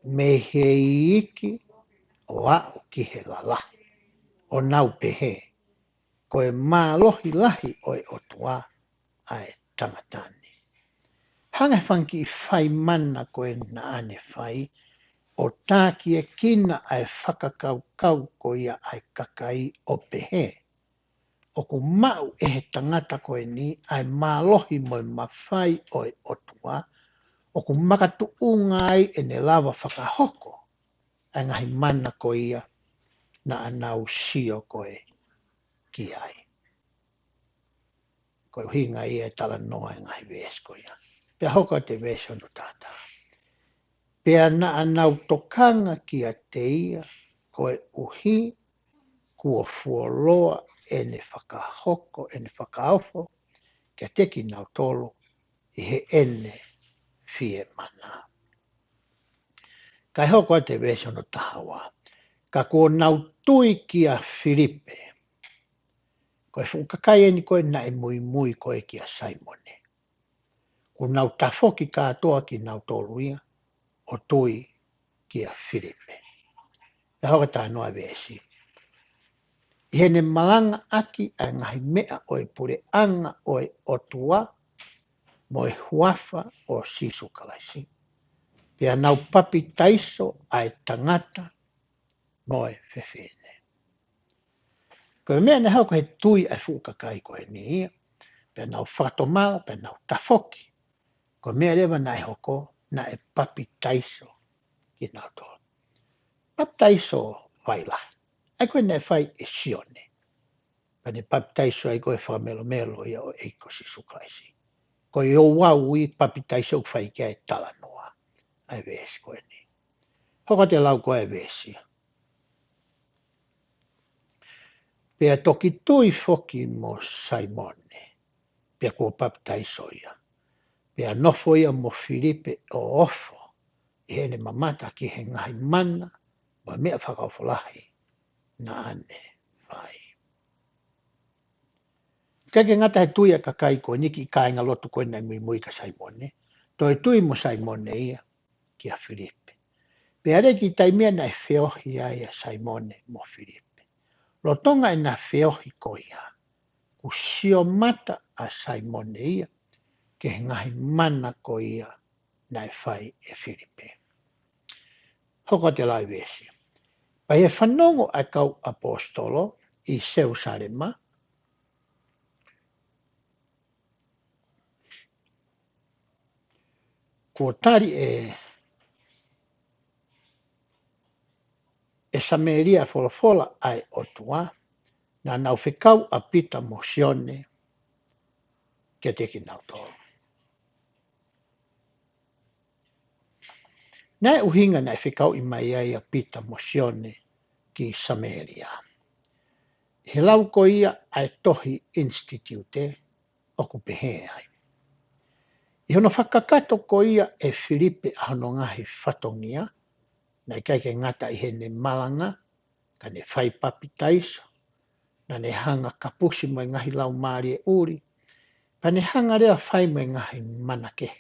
Me he iki o au ki he lalahi. O nau pehe. Ko e mā lohi lahi o e otua ai tangatani. Hanga whanki i whai mana ko e na ane whai. o tāki e kina ai whakakaukau ko ia ai kakai o pehe. O ku mau e he tangata koe ni ai mālohi mo mawhai o e otua, o ku makatu unga ai e ne lava whakahoko, ai ngahi mana ko ia na anau sio koe ki ai. Koe hinga ia e tala noa e ngahi ves ko ia. Pea hoka te ves ono tātā. Pea na anau tokanga ki a te ia, koe uhi, kua fuoloa e ne whakahoko, e ne whakaofo, kia teki nau tolo, i he ene fie mana. Kai hoko te ves ono tahawa. Ka kua nau tui ki a Filipe. Koe whukakai e ni koe na e mui mui koe ki a Simone. Ko nau tafoki katoa ki nau tolu ia, o tui ki a Filipe. Ka hoko tā noa vesi. I hene malanga aki a ngahi mea o e pure anga o e otua, mo e huafa o sisu kalaisi. Pea nau papi taiso ai tangata mo e whewhene. Koe mea ne hauko he tui ai whukakai koe ni ia, pea nau whatomala, pea nau tafoki. Koe mea lewa na e hoko, na e papi taiso ki nau tolo. Papi taiso wailahi. Ai koe ne whai e sione. Pea ne papi taiso ai koe whamelo melo ia o eiko sisu kalaisi. Koe o wau i papi taiso whai kia e tala noa. Ai vesi koe ni. Hoko te lau koe vesi. Pea toki tui foki mo Simone. Pea kua papi taiso ia. Pea nofo ia mo Filipe o ofo. I hene mamata ki he ngahi mana. Mo mea whakaofolahi. Na ane vai. Keke ngata he tui a kakai koe niki ka inga lotu koe nai mui ka Simone. Toi tui mo Simone ia ki a Filipe. Pea reki taimea na e whiohi ai a Simone mo Filipe. Lotonga e na whiohi ko ia. Ku sio mata a Simone ia. Ke ngahi mana ko ia na e whai e Filipe. Hoko te lai vesi. Pai e whanongo a kau apostolo i Seusarema. Ko tari e Samaria folofola ai otua. Na nau whikau a pita mosione ke teki nau tō. Nai uhinga nai whikau i mai ai a pita mosione ki Samaria. He lau ko ia ai tohi institute o ku pehe ai. I hono whakakato ko ia e Filipe a hono ngahi whatongia, nai kai ke ngata i hene malanga, ka ne whai papi taiso, na ne hanga kapusi mo ngahi lau maari e uri, pa ne hanga rea whai mo ngahi manake.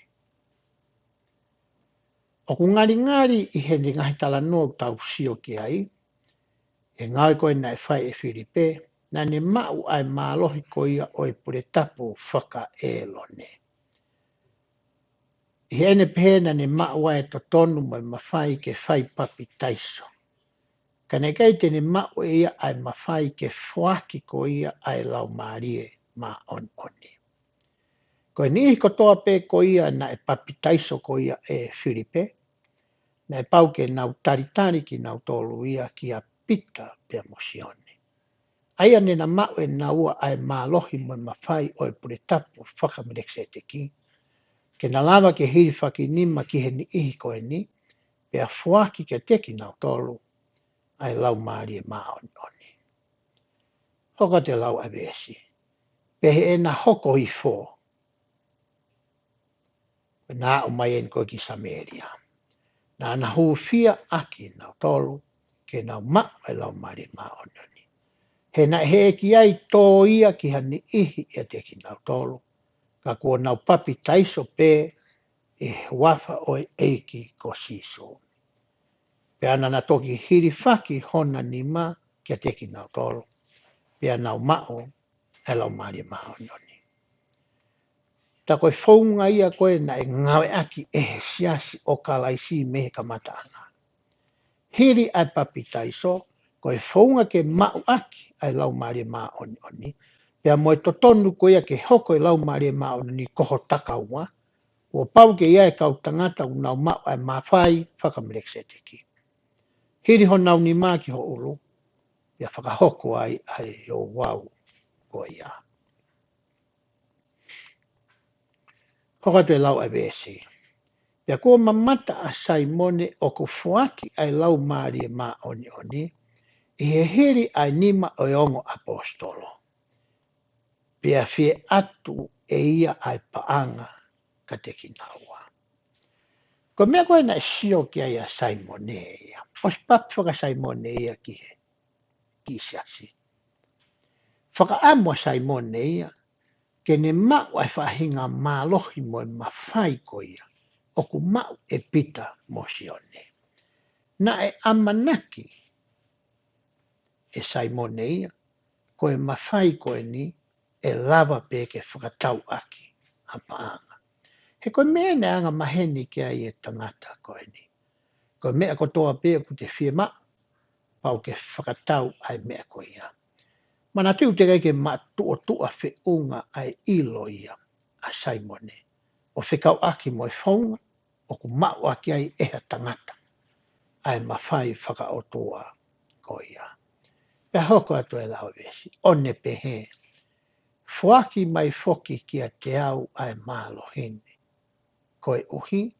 O ku ngari i hene ngahi tala no tau sio ki ai, e ngai koe nai whai e Filipe, na ne mau ai mālohi ko ia o e pure tapu whaka e lone. I ene pēna ne mau ai to tonu mo mawhai ke whai papi taiso. Ka ne kai te ne mau e ia ai mawhai ke whaki ko ia ai lau maarie ma on oni. Ko ni ko toa pe ko ia na e papi taiso ko ia e Filipe, na e pau ke nau taritari ki nau tolu ia ki a pita pe mosione. Aia ne na mau e na ua ai mālohi mo mawhai o e pure tapu whakamrekse te ki. Ke na lava ke hiri whaki nima ki he ni ihi koe ni, pe a whuaki ke teki nau tolu, ai lau maari e maa oni. Hoko te lau a vesi. Pe he e na hoko i fō. Nā o mai en koe ki Samaria. Nā na huwhia aki nau tolu, ke nau maa ai lau maari e maa oni. He na he ki ai tō ia ki hani ihi e teki nau tolu, ka kua nau papi taiso pe, e wafa o e eiki ko siso. Pe ana na toki hiri whaki hona ni ma kia teki nau tolo. Pe ana mao e lau maari maho noni. Ta koe whaunga ia koe na e ngawe aki e he siasi o kalaisi me he kamata anga. hiri ai papitaiso, ko e whaunga ke mau aki ai lau maari maa oni oni, pia mo e totonu ko ia ke hoko e lau maari maa oni ni koho takaua, ua pau ke ia e kau tangata unau mau ai mawhai whakamlekse te ki. Hiri ho nau ni maa ki ho ulu, pia whakahoko ai o wau ko ia. Hoka te lau ai vesi. Pia kua mamata a Saimone o ku fuaki ai lau maari e maa oni oni, i he hiri ai nima o ongo apostolo. Pia fie atu e ia ai paanga ka te kinaua. Ko mea koe na sio ki ai a Saimone ia. O si papi whaka Saimone ia ki he ki siasi. Whaka amua Saimone ia, ke ne mau ai whahinga mālohi mo e mawhai ko ia, o ku mau e pita mo sione. Na e amanaki e Saimone ia, ko e mawhai ko e ni, e lava pe ke whakatau aki ha paanga. He koe mea ne anga maheni ki ai e tangata ko e ni. Koe mea ko toa pe ku te whia maa, pau ke whakatau ai mea ko ia. Mana tiu te kai ke matua tua whi unga ai ilo ia a Saimone. O whikau aki mo e whaunga, o ku mau aki ai eha tangata. Ai mawhai whakaotua ko ia. Pea hoko atu e lau vesi, one pehe. Fuaki mai foki kia te au ai malo hene. Koe uhi,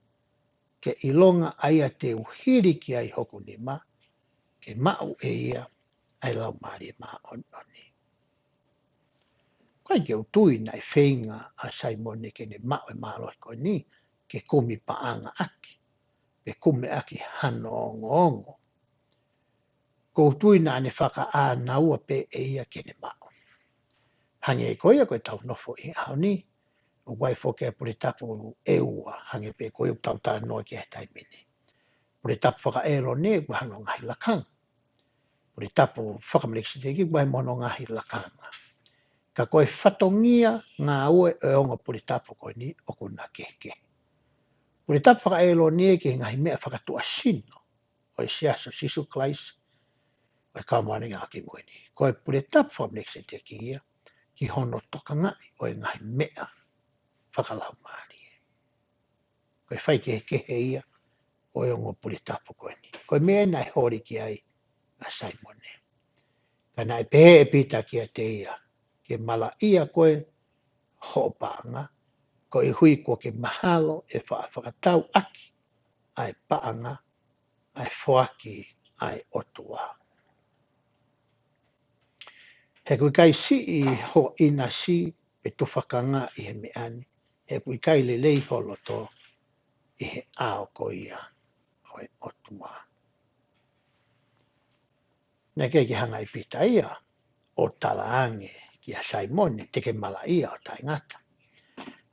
ke ilonga ai a te uhiri ki ai hoku ni ma, ke mau e ia ai lau maari maa oni. Koe ke utui nai whenga a Saimone ke ne mau e malo ko ni, ke kumi paanga aki, ke kumi aki hano ongo ongo. Ko utui na ane whaka a naua pe e ia ke ne mau. Hange e koia koe tau nofo i hao ni, o wai foke pure tapu e ua, hange pe koe u tau tā noa ki he taimini. Pure tapu whaka ero ne, kua hano ngahi lakang. Pure tapu whakamleksi te ki, kua he mono ngahi lakanga. Ka koe whatongia ngā ue e onga pure tapu koe ni, o kuna keke. Pure tapu whaka ero ne, ki ngahi mea whakatua sino, o e siaso sisu klais, o e kaumane ngā ki muini. Koe pure tapu whakamleksi te ki ia, ki hono toka ngai, o e ngahi mea whakalau maari. Koe whai ke he ia, o e ongo pure tapu koe ni. Koe mea nai hori ki ai a Saimone. Ka nai pehe e pita ki a te ia, ke mala ia koe hopaanga, ko e hui ko ke mahalo e whakatau aki, ai paanga, ai whoaki, ai otua. He kui kai si i ho ina si, pe tufakanga i he meani, he kui kai le lei holoto, i he ao ko ia, o e otua. Nā kei ki hanga i pita ia, o talaange ki a Saimone, te ke mala ia o tai ngata.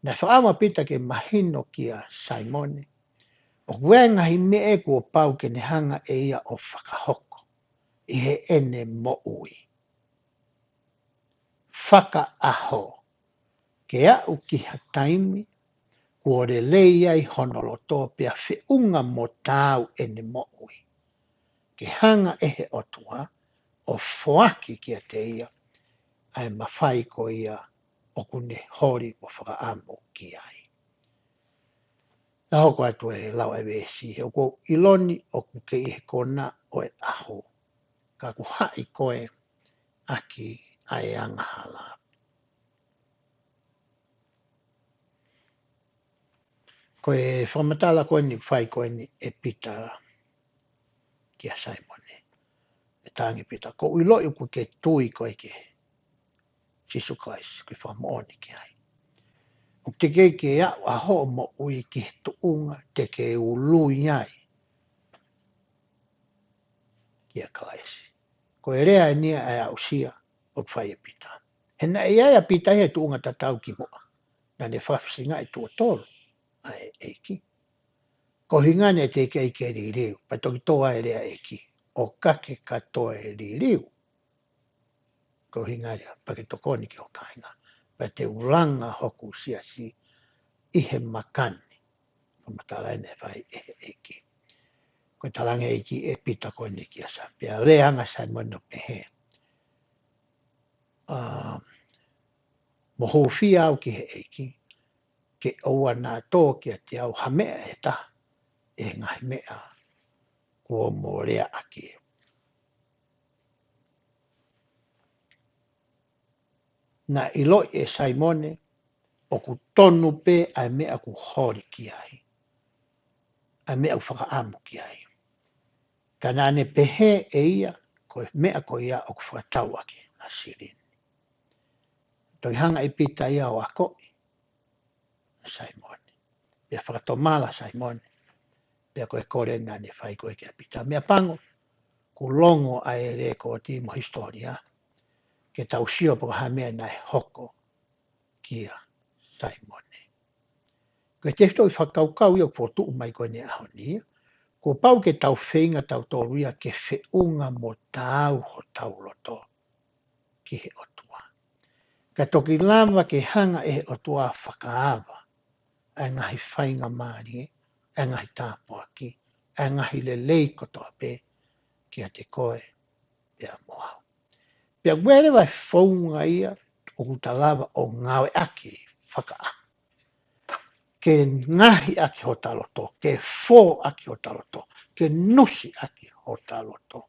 Nā whaama pita ke mahino ki a Saimone, o kuenga hi me e kua pau ke ne hanga e ia o whakahoko, i he ene mo ui. Whaka aho, ke au ki ha taimi, kua re lei ai honoloto pia whiunga mo tāu ene mo ui. Ke hanga e he otua, o whoaki ki a te ia, ai mawhai ko ia o kune hori mo whakaamu ki ai. Nā hoko atu e lau e wesi, o ko iloni o ku ke i he kona o e aho, ka ku hai koe aki ai angahala. Koe whamatala koe ni whai koe ni e pita ki a Saimone. E tāngi pita, ko uiloi ku ke tui koe ke Jesus Christ, ki whamaoni ki ai. O te kei ke au a ho mo ui ki he tuunga te ke ului ai ki a Christ. Ko e rea e nia e au sia o whai e pita. He na e ai a pita he tuunga tatau ki moa. Na ne whawhisi ngai tua tolu a e ki. Ko hingane te kei ke ririu, pa toki toa e rea e ki. O kake katoa e ririu. Ko hingane pa ke tokoni ki o kainga. Pa te ulanga hoku sia i he makani. O matala ene whai e ki. Koe talange iki e pita koe ni kia sa. Pea reanga Saimone no pehe. Mo hofia au ki he eiki. Ke oua nā tō kia te au hamea e ta. E ngahi mea. Kua mo rea aki. Nā iloi e Saimone. O ku tonu pe ai mea ku hori ki ai. Ai mea ku whakaamu ki ai. Ka nāne pehe e ia. Koe mea ko ia o ku whakatau aki. A sirin. Toi hanga i pita ia o akoi. Saimone. Pea whakatomala Saimone. Pea koe kore nāne whai koe kia pita. Mea pango. Ku longo ai re ko ti mo historia. Ke tau sio po hamea nai hoko. Kia Saimone. Koe te sto i whakaukau i o potu mai koe ne ahoni. Ko pau ke tau whenga tau tōruia ke whiunga mo tāu ho tau roto. Ki he otua. Ka toki lama ke hanga e otua whakaawa. E ngahi whainga maari. E ngahi tāpua ki. E ngahi le lei kotoa pe. Kia te koe. Pea moa. Pea were vai whaunga ia. O kutalawa o ngawe aki. Whakaa. Ke ngahi aki ho taloto. Ke fō aki ho taloto. Ke nusi aki ho taloto.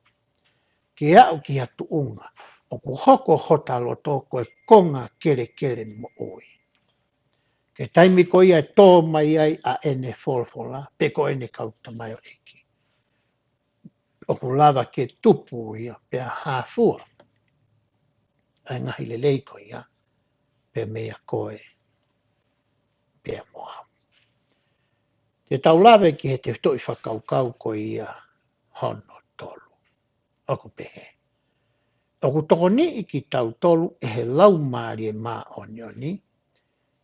Ke au ki hatu unga. O ku hoko ho taloto koe konga kere kere mo oi. Ke taimi ko ia tō mai ai a ene wholwhola. Pe ko ene kauta mai o eki. O ku lava ke tupu ia. Pea hāfua. Ai ngahi le leiko ia. Pe mea koe. Pea moa. Te tau lawe ki he te toi whakaukau ko ia hono tolu. Oku pehe. Oku toko ni i ki tau tolu e he lau maari e maa onioni.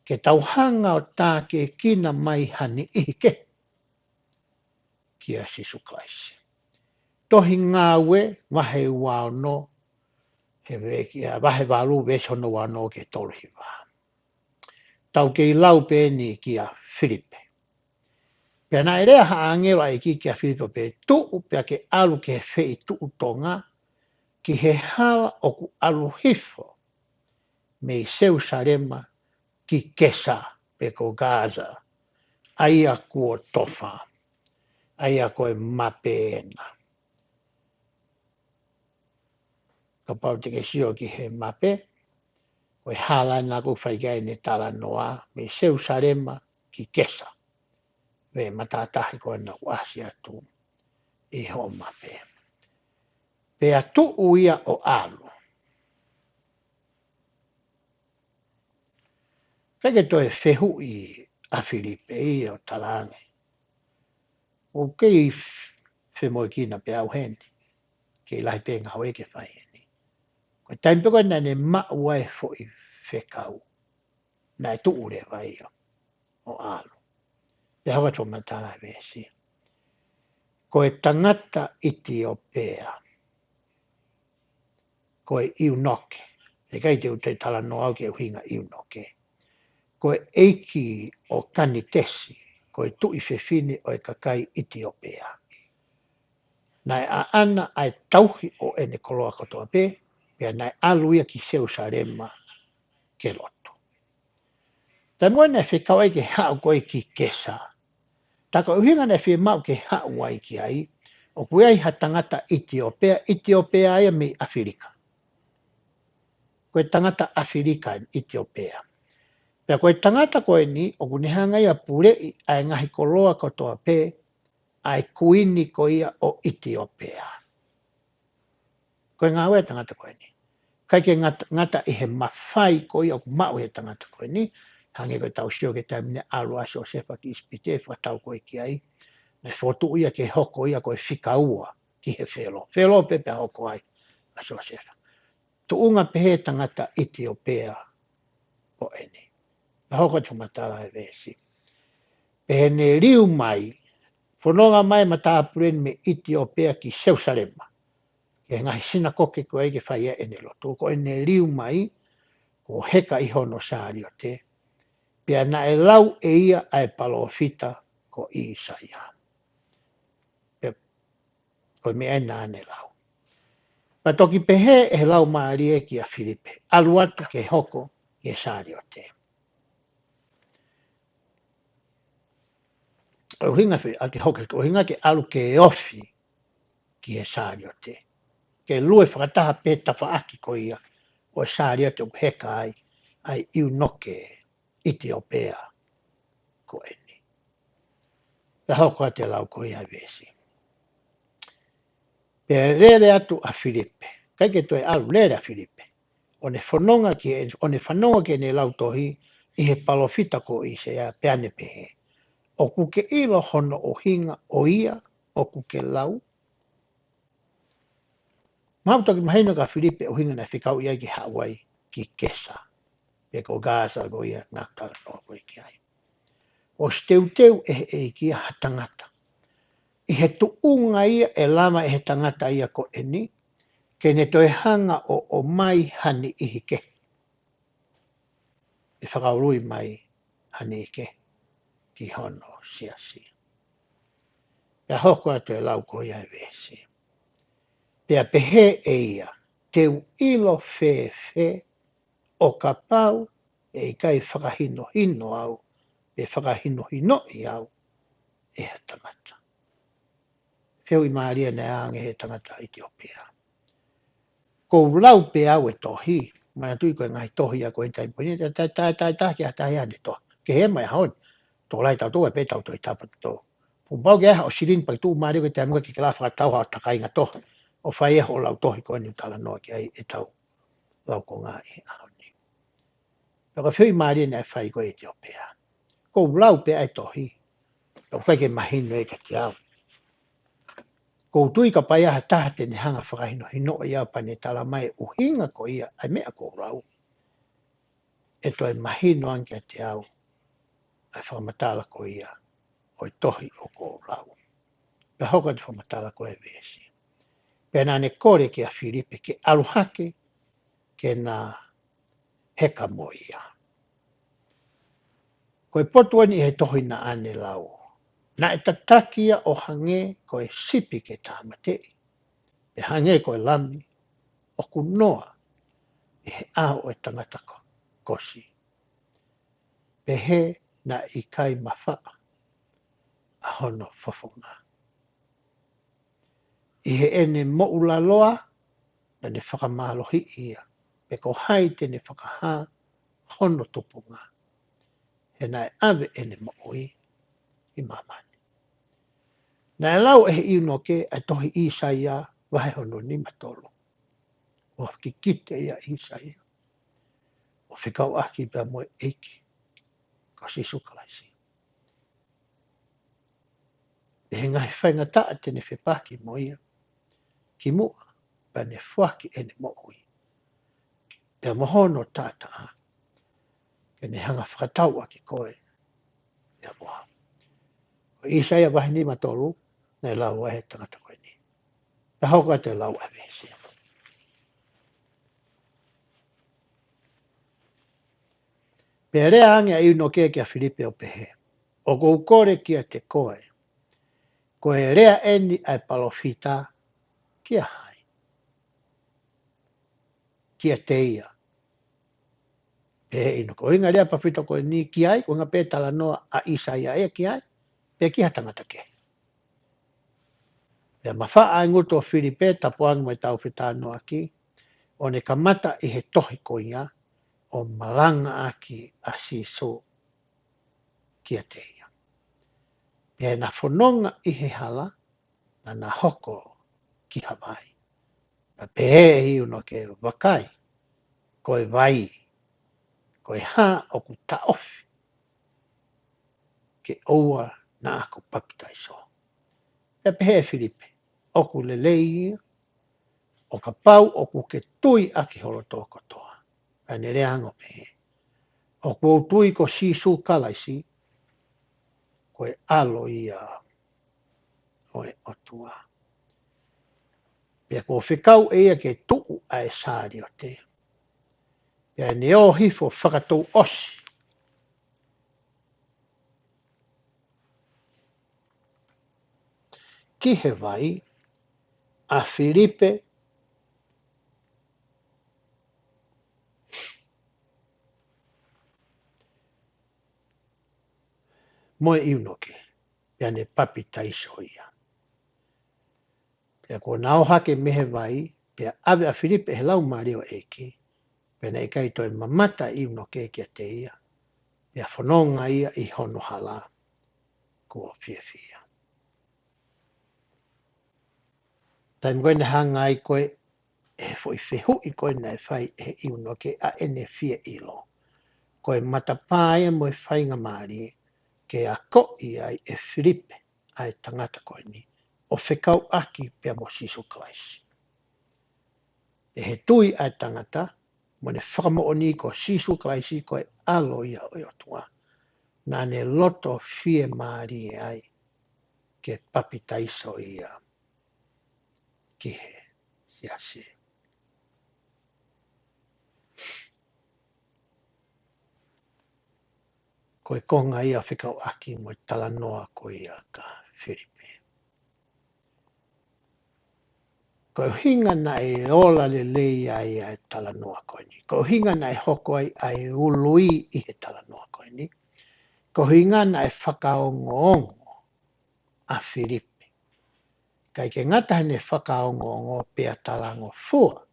Ke tau hanga o tā ke kina mai hani ike. Kia Sisu Klaisi. Tohi ngāwe wahe wao no. He wekia wahe walu wesono wano ke tolu hiwa. Tau ke i lau pe ni kia Filipe. Pea nā erea haangero ai ki kia Filipe pe tuu pea ke alu ke he whei tuu tonga ki he hala o ku alu hifo me i Jerusalema ki Kesa pe ko Gaza. Aia kua tofa. Aia koe mapena. Ka pau te ke sio ki he mape. Koe hala nā ku whaikai ne tala noa me i Jerusalema ki Kesa. Ve matatahi koe na wasi atu i ho mape. Pea tuu ia o alu. Kake toi whehu i a Filipe i o talange. O kei whemoe kina pe au heni. Kei lahi pe ngā weke whai heni. Koe taimpeko nane maa e fo i whekau. Nai tuu re vai o alu. Pe hawa tō matala vesi. Koe tangata Etiopea. Koe Iunoke. E kai te utai tala no au ke uhinga Iunoke. Koe eiki o Kanitesi. Koe tui whewhine o e kakai Etiopea. Nai a ana ai tauhi o ene koloa kotoa pe. Pea nai aluia ki Jerusalema ke loto. Tai moe ne whekau ai ke hao koe ki Kesa. Taka uhinga ne whi mau ke hao ai ki ai. O koe ai ha tangata Etiopea. Etiopea ai me Afrika. Koe tangata Afrika in Etiopea. Pea koe tangata koe ni, o kunehanga ia purei ai ngahi koloa kotoa pe, ai kuini ko ia o Etiopea. Koe ngā ue tangata koe ni. Kai ke ngata i he mawhai ko ia o kumau he tangata koe ni, hange koe tau sio ke taimine alu aso sepa ki ispite, whakatau koe ki ai, me whotu ia ke hoko ia koe whikaua ki he whelo. Whelo pepe hoko ai aso sepa. Tuunga pehe tangata Etiopea o eni. Na hoko tu matala e vesi. Pehe ne riu mai, whanonga mai matapureni me Etiopea ki Jerusalema. Ke ngahi sina koke ko ege whaia ene loto. Ko ene riu mai, ko heka iho no sāri o te. Pea na e lau e ia ai palofita ko Isaia. koe me ena ane lau. Pa toki pehe e lau maari e ki a Filipe, alu atu ke hoko i e sari o te. O hinga ke alu ke ofi ki e sari o te. Ke lue whakataha pēta whaaki ko ia o sari o te heka ai iu noke iti o pēa ko eni. Ka hoko a te lau ko ia vesi. Pe rere atu a Filipe, kai ke toi alu rere a Filipe, o ne whanonga ke ne lau tohi i he palofita ko i se a peane pehe. O kuke ilo hono o hinga o ia, o kuke lau. Mahau toki mahino ka Filipe o hinga na whikau ia ki Hawaii ki Kesa. Pe ko Gaza ko ia ngātara no ko i ki ai. O steu e ki a hatangata. I he tuunga ia e lama e he tangata ia ko eni, ke ne toi hanga o mai hani ihike. E whakaurui mai hani ihike ki hono sia. Pea hoko atu e lau ko ia e vesi. Pea pehe e ia, teu ilo fe o ka pau e i kai whakahino au, e whakahino i au e he tangata. Whiu i maaria ne aange he tangata Etiopia. Ko lau pe au e tohi, mai atui koe ngai tohi a koe entai mponi, tai ki a tai ane tohi. Ke he mai haoni, tō lai tau tō e pe tau tō i tāpatu tō. Pupau ke aha o sirin pa tū maaria koe te amuka ki la whakatau hao takai ngā tohi. O whai e ho lau tohi koe ni tala noa ki ai e tau lau ko ngā i ahoni. Paka whiu i maaria ne whai koe Etiopia. Ko lau pe ai tohi, o kai ke mahino e ka te au. Ko tui ka pai aha taha te hanga whakahino i au pane tala mai uhinga ko ia, ai mea ko rau. E toi mahino anke a te au, ai whakamatala ko ia, oi tohi o ko rau. Pe hoka te whakamatala ko e vesi. Pe nane kore ki a Filipe ke aluhake ke na heka mo ia. Ko e potu ani he tohi na ane lau. Na e tatakia o hange ko e sipi ke tāmatei. E hange ko e lami, o kunoa, e he ao e tangata kosi. Pe he na i kai mawhaa, a hono whafunga. I he ene mo'ula loa, na ne whakamalohi ia, pe ko hai te ne whakaha, hono tupunga. He na e ave ene mo'ui, i mamani. Na e lau e he iuno ke, a tohi Isaia, wahe hono ni matolo. O ki kite ia Isaia. O whikau aki pia moe eiki. Ko si sukalaisi. E he ngai whainga taa tene whipaki mo ia. Ki mua, pa ne whaki ene mo'ui. Pia mohono tātaa. Ke ne hanga whakatau aki koe. Pia moha. O Isaia wahe ni matolo, ne lau wahe tangata koe ni. Pia hauka te lau avesi. Pea rea ange a iuno ke a Filipe o pehe. O kou kore kia te koe. Koe rea eni ai palofita kia hai. Kia te ia. Pehe ino ko inga rea pawhita koe ni ki ai, ko inga pe tala noa a Isaia e ki ai, pe ki hatangata ke. Pea mawha ai nguto o Filipe, tapuang mai tau whita noa ki, o ne kamata i he tohi ko ia, o malanga aki a siso kia te ia. Pea na whanonga i he hala, na hoko ki Hawaii. Pehe hi uno ke wakai, koe vai, koe ha o ku taofi, ke oua na aku papitai so. Pea pehe Filipe, o ku lelei, o ka pau o ku ke tui aki holo tōko toa. Pea ne rea ango pehe. O ku tui ko sisu kalaisi, koe alo ia oe otua. Pea ko whikau e ia ke tuu ai sāri o te. Pea ne o hifo whakatou osi. Ki he vai, a Filipe mo iunoke ia ne papi taiso ia. Pea ko nao hake mehe vai, pea ave a Filipe he lau mario eki, pea nei kai toi mamata iunoke kia te ia, pea whanonga ia I hono hala kua fia. Taim koe ne hanga ai koe, e foi fehu I koe nei whai he iunoke a ene fia ilo. Koe matapā ia mo e whainga maari, ke a ko I ai e Filipe ai tangata koe ni, o whekau aki pia mo Sisu Klaisi. E he tui ai tangata, mo ne whakamo o ni ko Sisu Klaisi koe alo ia o iotua, nā ne loto fie maari e ai, ke papi taiso ia ki he siasi. Koe konga ia whekau aki mo tala noa ko ia ka Filipe. Ko hinga na e ola le lei ai ai tala noa koe ni. Ko hinga na e hoko ai ului I he tala noa koe ni. Ko hinga na e whakaongo a Filipe. Kai ke ngata hene whakaongo pea talango fua.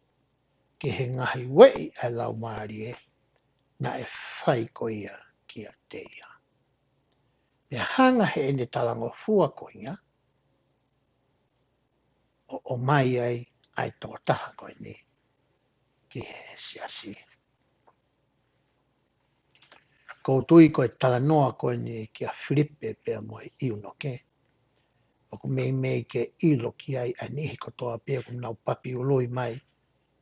Ke he ngahi wei ai lau maari e. Na e whai ko ia kia te ia. Pea hanga he ene talango fua ko ia. O mai ai tō taha koe ni. Ki he siasi. Ko tui koe tala noa koe ni ki a Filipe pea mo e iunoke. O ku mei ke ilo ki ai anihi kotoa pea ku nau papi uloi mai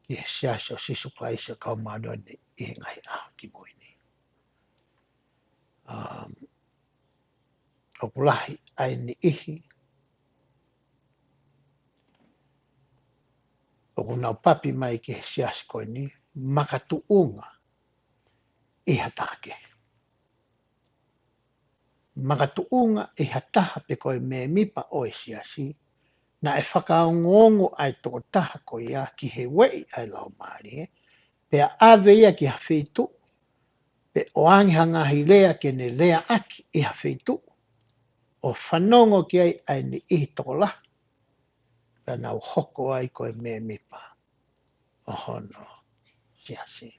ki he siasi o Sisu Klaisi o kau mānoa ni I he ngai aho ki moi ni. O kulahi ai ni ihi. O ku nau papi mai ki he siasi koe ni makatu unga iha take. Makatuunga I hataha pe koe me mipa o e siasi, na e whakaongongo ai tō taha ko ia ki he wei ai lau maari, pea ave ia ki hawhitu, pe o angihanga hi lea ke ne lea aki I hawhitu, o whanongo ki ai ni ihi toko la, pea nau hoko ai koe me mipa o hono siasi.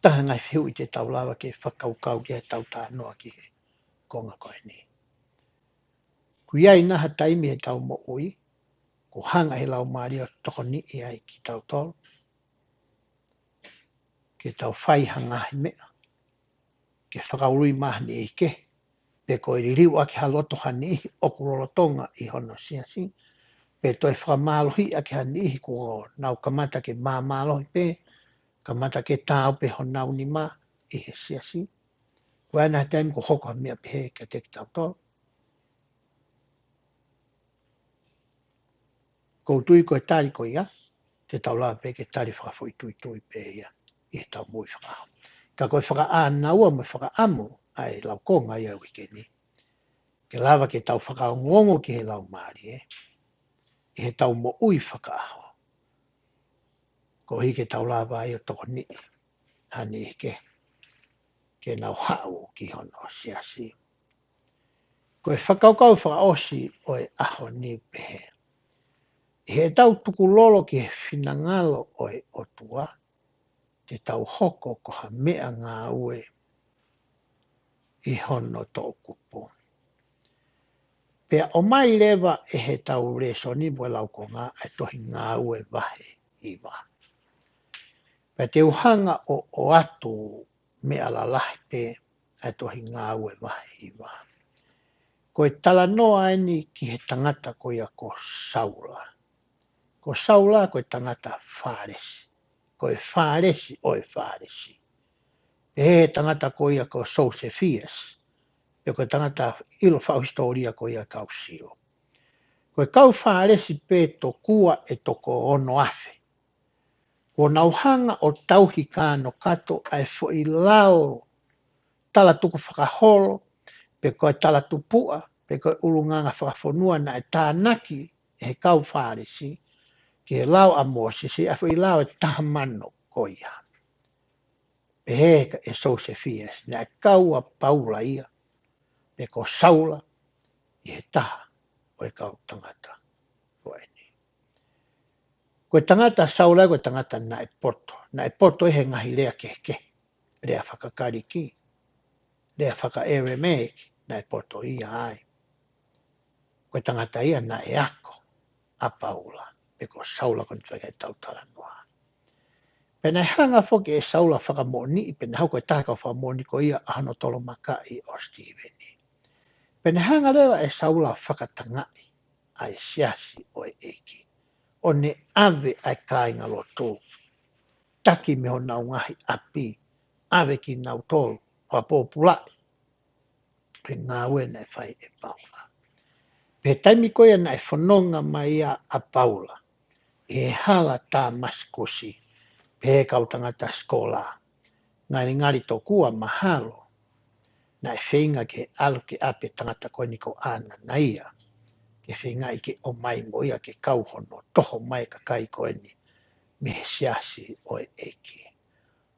Taha ngai whiu I te taulawa ke whakaukau ki he tauta noa ki he konga koe ni. Kuiai naha taimi he tau mo ui, ko hanga he lau maari o toko ni I ai ki tau tolu, ke tau whai hanga he mea, ke whakaurui maha ni ke, pe koe ririu aki haloto hani ihi o kurolotonga I hono siasi, pe toi whakamalohi aki hani ihi ko nau kamata ke mamalohi pe, kamata ke tāu pe honau ni ma I he siasi. Ko ana he taimi ko hoko ha mea pehe ke te ki tau tolu. Ko tui koe tari ko ia, te tau la pe ke tari whakafui tui pe ia, I he tau mui whakaho. Ka koe whakaanaua me whakaamu ai lau konga ia wikeni. Ke lava ke tau whakaongongo ki he lau maari I he tau mo ui whakaaho. Ko hi ke tau lava ai o toko ni, hani ke nau hau ki hono siasi. Ko e whakaukau whakaosi o e aho ni pehe. He tau tuku lolo ki he whinangalo o e otua, te tau hoko ko ha mea ngā ue I hono tō kupu. Pea o mai lewa e he tau reso ni mo lau ko ngā ai tohi ngā ue vahe I wā. Pea te uhanga o atu mea la lahi pe ai tohi ngā ue vahe I wā. Ko e tala noa ni ki he tangata ko ia ko Saula. Ko Saula ko e tangata whāresi. Ko e whāresi o e whāresi. E he tangata ko ia ko Josefias. E ko tangata ilo whau historia ko ia kau sio. Ko e kau whāresi pe to kua e toko ono afe. Ko nauhanga o tauhi kāno kato ai fo I lao tala tuku whakaholo pe koe tala tupua, pe koe ulunganga whakafonua na e tānaki e he kau whāresi, ki he lau a mōsisi, a whi lau e tahamano ko ia. Pe he e Josefias, na e kau a paula ia, pe ko saula, i he taha o e kau tangata o e ni. Koe tangata saula koe tangata na e poto he ngahi lea ke, lea whakakariki, lea whaka Aramaic, na e poto ia ai. Koe tangata ia na e ako a paula, pe ko saula kon tue kei tautala noa. Pena hanga foki e saula whakamoni, pena hau koe taka whakamoni ko ia ahano tolo makai o Steveni. Pena hanga lewa e saula whakatangai ai siasi o e eiki. O ne ave ai kāinga lo tō. Taki me ho nau ngahi api, ave ki nau tōlu, hoa pōpulai. Pe ngā ue nei whai e paula. Pe taimi koe na e whanonga mai a paula, e hala tā masikosi, pe kau tangata skola. Ngari tō kua mahalo, na e whenga ke alu ke ape tangata koe niko ana na ia, ke whenga i ke o mai mo ia ke kauhono, toho mai ka kai koe ni, me siasi o e eki.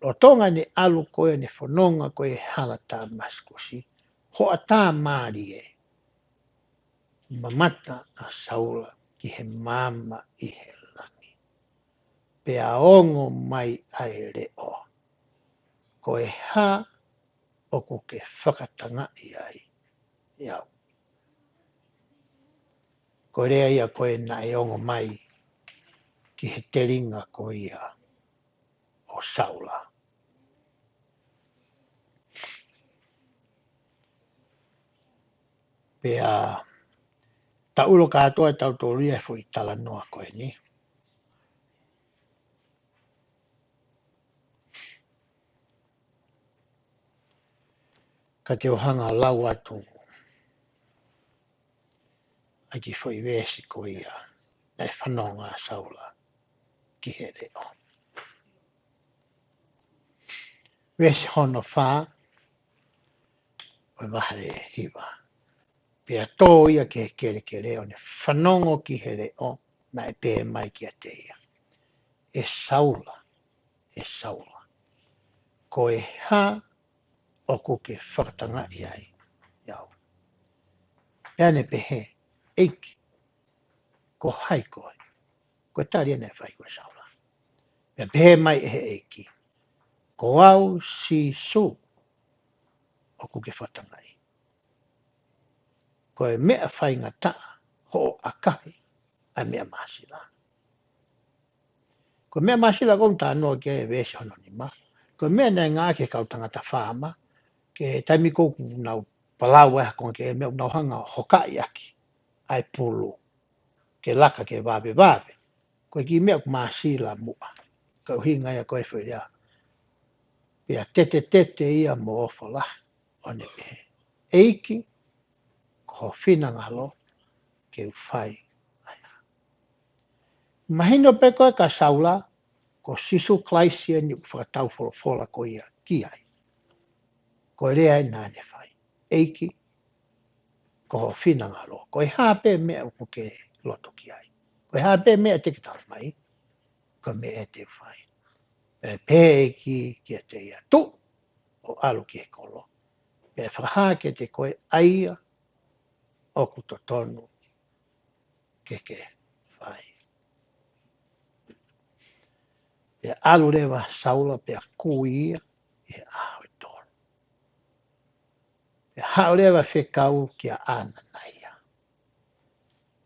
Lo tonga ni alu koe ni whanonga koe hala tā masikosi, ho a tā maari e, mamata a saula ki he mama i he langi. Pe a ongo mai ai reo. Ko e ha o ko ke whakatanga i ai. Iau. Ko rea ia koe na e ongo mai ki he teringa ko ia o saula. Pe a ta ulo katoa tau tō ria fu i tala noa koe ni. Ka te ohanga lau atu ai ki fu i vesi ko ia na e whanonga a saula ki he reo. Vesi hono whā o wahare e hiwa. Pe a tō ia ke ke reo ne whanongo ki he reo na e pē mai ki a te ia. E saula. Ko e ha o ko ke whakatanga i ai. Iau. Pea ne pehe, eiki, ko hai koe. Ko tari ane whai koe saula. Pea pehe mai e he eiki. Ko au si su o ko ke whakatanga i. Ko e mea whai ngā taa ho a kahi a mea masila. Ko mea masila kong tā noa ke e vesi hono ni ma. Ko mea nei ngā ke kautanga ta whāma, ke taimi kōku nau palau e kong ke mea nau hanga hokai aki, ai pulu, ke laka ke vawe. Ko ki mea masila mua, ko hinga ia koe whiria. Pea tete ia mo ofola, o ne pehe. Eiki, ko whina ngalo, ke whai. Mahino pe koe ka saula, ko sisu klaisia ni whakatau whola ko ia ki ai. Ko rea e nāne whai. Eiki, ko whina ngalo. Ko e hāpe mea upo ke loto ki ai. Ko e hāpe mea te kital mai, ko mea e te whai. Pē ki a te ia tu, o alu ki e kolo. Pē whakahā ke te koe aia, o kuto tonu, ke whai. Pea alu rewa saula pea kuia e aho i tonu. Pea hao rewa whekau ki a ana naia.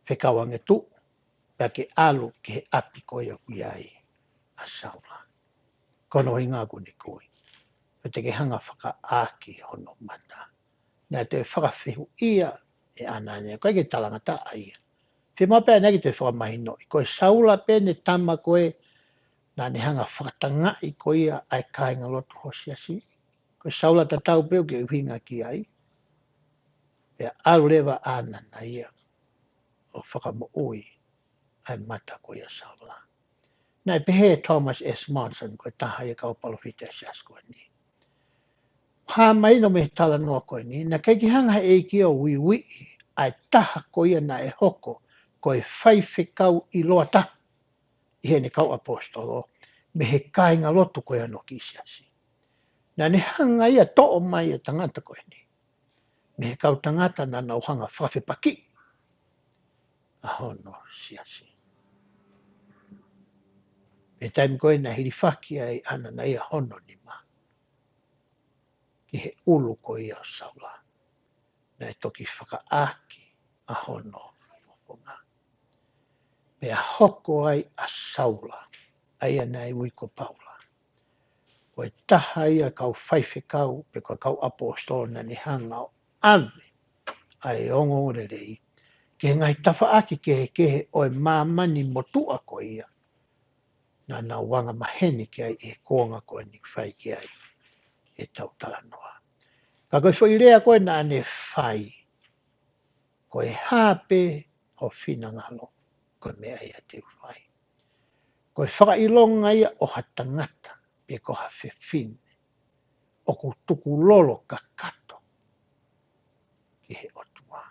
Whekau ange tu, pea ke alu ki he api koe o kuiai a saula. Kono i ngā kuni kui. Pea te ke hanga whaka aki hono mana. Nā te whakawhihu ia e ana nea. Koe ke talangata a ia. Whima pea negi te whakamahino. Koe saula pe ne tama koe nā ne hanga whakatanga i koe ia ai kāinga lotu hosiasi. Koe saula ta tau peo ke uhinga ki ai. Pea alu rewa ana na ia o whakamo ui ai mata koe ia saula. Nai pehe Thomas S. Monson koe taha ia kaupalo white sias koe ni. pā mai no me tala noa koe ni, na kei ki hanga e ki o wi ai taha ko ia na e hoko, ko e whai whekau i loa ta, i he ne kau apostolo, me he kāinga lotu koe ano ki siasi. Na ne hanga ia to'o mai e tangata koe ni, me he kau tangata na nau hanga whawhi paki, a hono siasi. E taim koe na hiri whaki ai ana na ia hono ni ma, ki he ulu ko ia o saula, na e toki whakaaki a hono whaponga. Pea hoko ai a saula, ai ana i wiko paula. Ko e taha ia kau whaiwhi kau, pe kau apostolo na ni hanga o ave, ai ongo rei, ke ngai tawha aki ke o e mamani motua ko ia, na na wanga maheni ki ai e konga ko ni whai ki ai, e tau tala noa. Ka koe whairea koe na ane whai, ko e hape o whina ngalo, ko mea ia te whai. Ko e whakailonga ia o hatangata, pe ko ha whiwhine, o ku tuku lolo ka kato, ki he otua.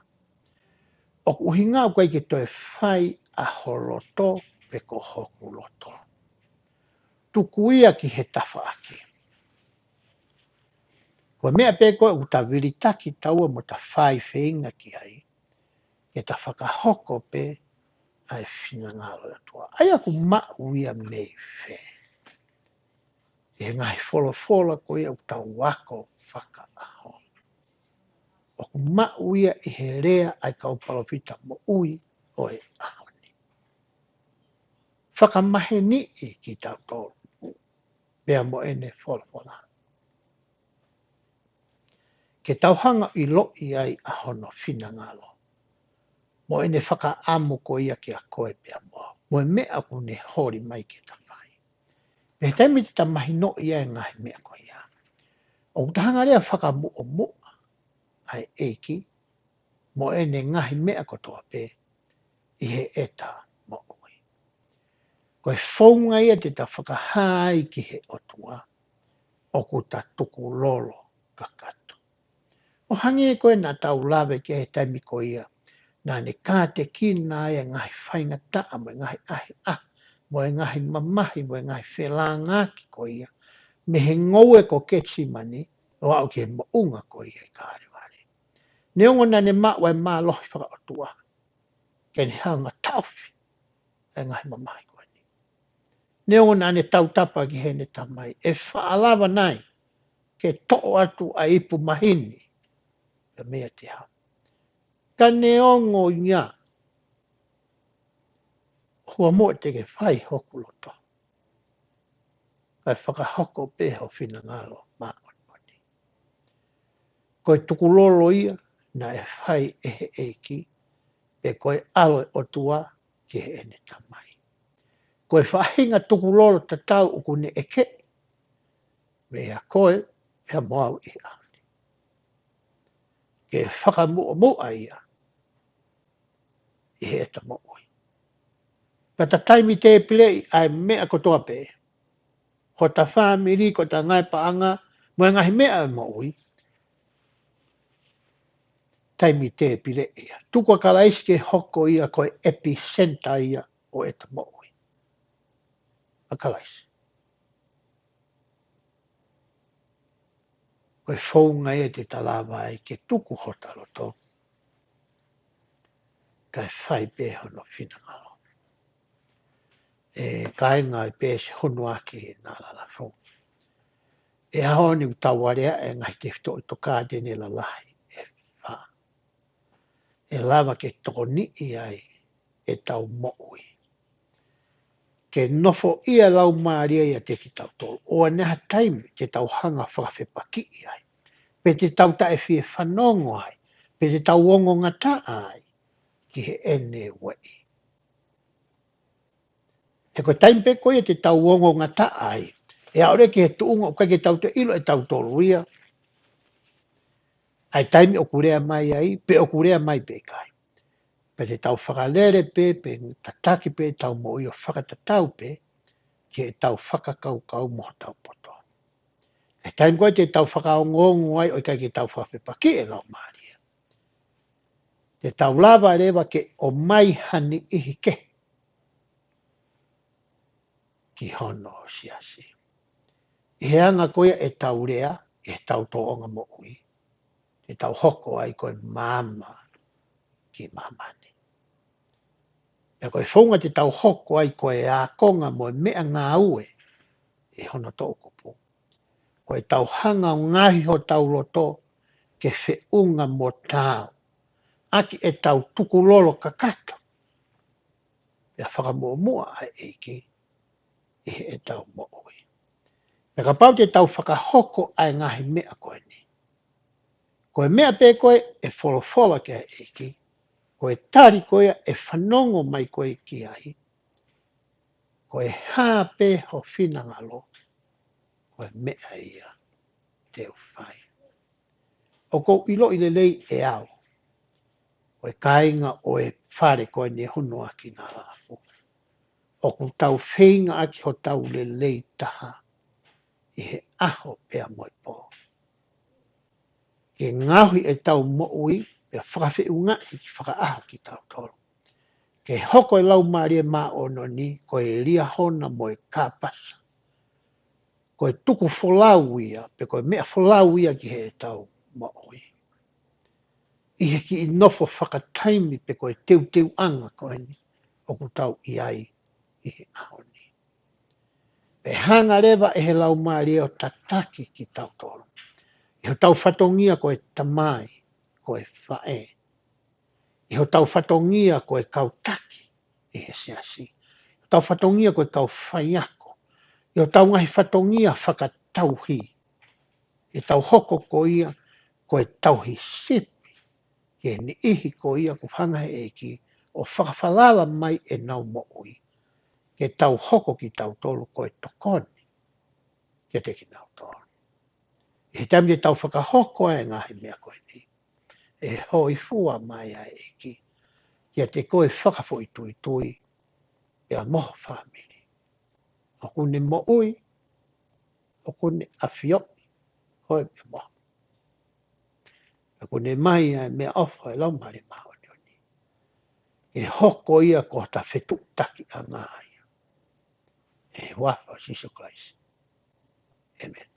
O ku hinga o koe ki toi whai a holoto, pe ko hoku loto. Tuku ia ki he tawha aki. Ko mea pe koe u ta viritaki taua mo ta whai whenga ki ai, ke ta whakahoko pe ai whina ngalo atua. Ai aku mau ia mei whe. E ngai wholofola ko ia u ta wako whaka aho. O ku mau ia i he rea ai kau palopita mo ui o e ahoni. Whakamahe ni i ki tau tōru. Pea mo ene wholofola. Ke tauhanga i lo i ai ahono whina ngalo. Mo ene whaka amu ko ia ki a koe pea moa. Mo e mea ku ne hori mai ke ta whai. Me taimi te ta mahi no ia e ngahi mea ko ia. O utahanga rea whaka mu o mu ai eiki. Mo ene ngahi mea ko toa pe. I he eta mo ui. Ko e whaunga ia te ta whakahai ki he otua. O ku ta tuku lolo kakato. O hangi e koe na tau lawe ki he taimi ko ia. Nā ne kā te kina e ngahi whainga taa mo e ngahi ahi mo e ngahi mamahi mo e ngahi whelanga ki ko ia. Me he ngoue ko ketsi mani o au ki he maunga ko ia i kāre wale. Ne ongo nā ne maua e mā lohi whakaotua. Ke ne hanga tauwhi e ngahi mamahi ko ni. Ne ongo nā ne tautapa ki he ne tamai. E whaalawa nai ke to'o atu a ipu mahini. Ka mea te hau. Ka ne ongo ia. Hua mo te ke whai hoku loto. Kai whakahoko peho whina ngalo mā onipoti. Koe tuku lolo ia na e whai ehe eiki pe koe alo o tua ki he ene tamai. Koe whahinga tuku lolo ta tau uku ne eke me a koe pia moau i auni. Ke whakamu o mua ia i he eta mo ui. Pata taimi te pilei ai mea kotoa pe. Ho ta whamiri ko ta ngai paanga mo e ngahi mea mo ui. Taimi te pile ia. Tukua kalaiske hoko ia koe epicenta ia o eta mo ui. A kalaisi. Koe whaunga e te talawa ai ke tuku hotalo to. Kai whai peho no whina ngalo. E kainga i pēse honu aki nā lala whong. E ahoni utawarea e ngai te whito i toka tene la lahi e wha. E lava ke toko ni i ai e tau mo ui. Ke nofo ia lau maaria ia te ki tau tolu. O neha taimi te tau hanga whakawhepaki i ai. Pe te tau tae whie whanongo ai. Pe te tau ongo ngata ai. Ki he ene wei. He koe taimi pe koe te tau ongo ngata ai. E aore ki he tuunga o kai ke tau te ilo e tau tolu ia. Ai taimi o kurea mai ai. Pe o kurea mai pe kai. Pe te tau whakalere pe tataki pe tau mo i o whakatatau pe. Ke tau whakakau kau mo tau poto. taim koe te tau whakaongongo ai o kai ke tau whawhepaki e lau maria. Te tau lava rewa ke o mai hani ihi ke. Ki hono o siasi. I heanga koe e tau rea, e tau toonga mo ui. Te tau hoko ai koe mama ki mamani. E koe whunga te tau hoko ai koe a konga mo mea ngā ue e hono tō kupu. Koe tau hanga o ngahi ho tau loto ke whiunga mo tāu. Aki e tau tukulolo kakato. Ia whakamua ai eiki i e tau mo ui. E ka pau te tau whakahoko ai ngahi mea koe ni. Koe mea pē koe e wholofola ke eiki. Koe tari koe e whanongo mai koe ki ahi. Koe hāpē ho whinangalo. Koe mea ia te uwhai. O kou ilo i le lei e au. Koe kāinga o e whare koe ni hunua ki ngā rafu. O ku tau whinga aki ho tau le lei taha. I he aho pēr moi pō. Ke ngahui e tau mo ui, pēr whakawhi unga i ki whakaaho ki tau toro. Ke hoko e lau maria mā ono ni, koe e lia hona mo e kāpasa. Koe tuku wholau ia, pe koe mea wholau ia ki he tau mo ui. I he ki i nofo whakataimi pe koe teu anga koe ni, o ku tau i ai i he aho ni. Pe hanga rewa e he lau maria o tataki ki tau toro. I ho tau whatongia koe tamai, koe whae. I ho tau whatongia koe kautaki i he siasi. I ho tau whatongia koe kau whaiako. I ho tau ngahi whatongia whakatauhi. I tau hoko ko ia koe tauhi sipi. Ke ni ihi ko ia ku whanga he eki o whakawhalala mai e nau mo ui. Ke tau hoko ki tau tolu koe tokoni. Ke te ki nau tolu. I he tami te tau whakahoko e ngahi mea koe ni. E hoi fua mai a eki. Kia te koe whakafo i tui e a moho whamiri. O kune mo ui, o kune awhiopi, koe me moho. O kune mai a mea ofa e lau mare maho ni oni. E hoko ia ko ta whetu taki a ngāia. E wafa Jesus Christ. Amen.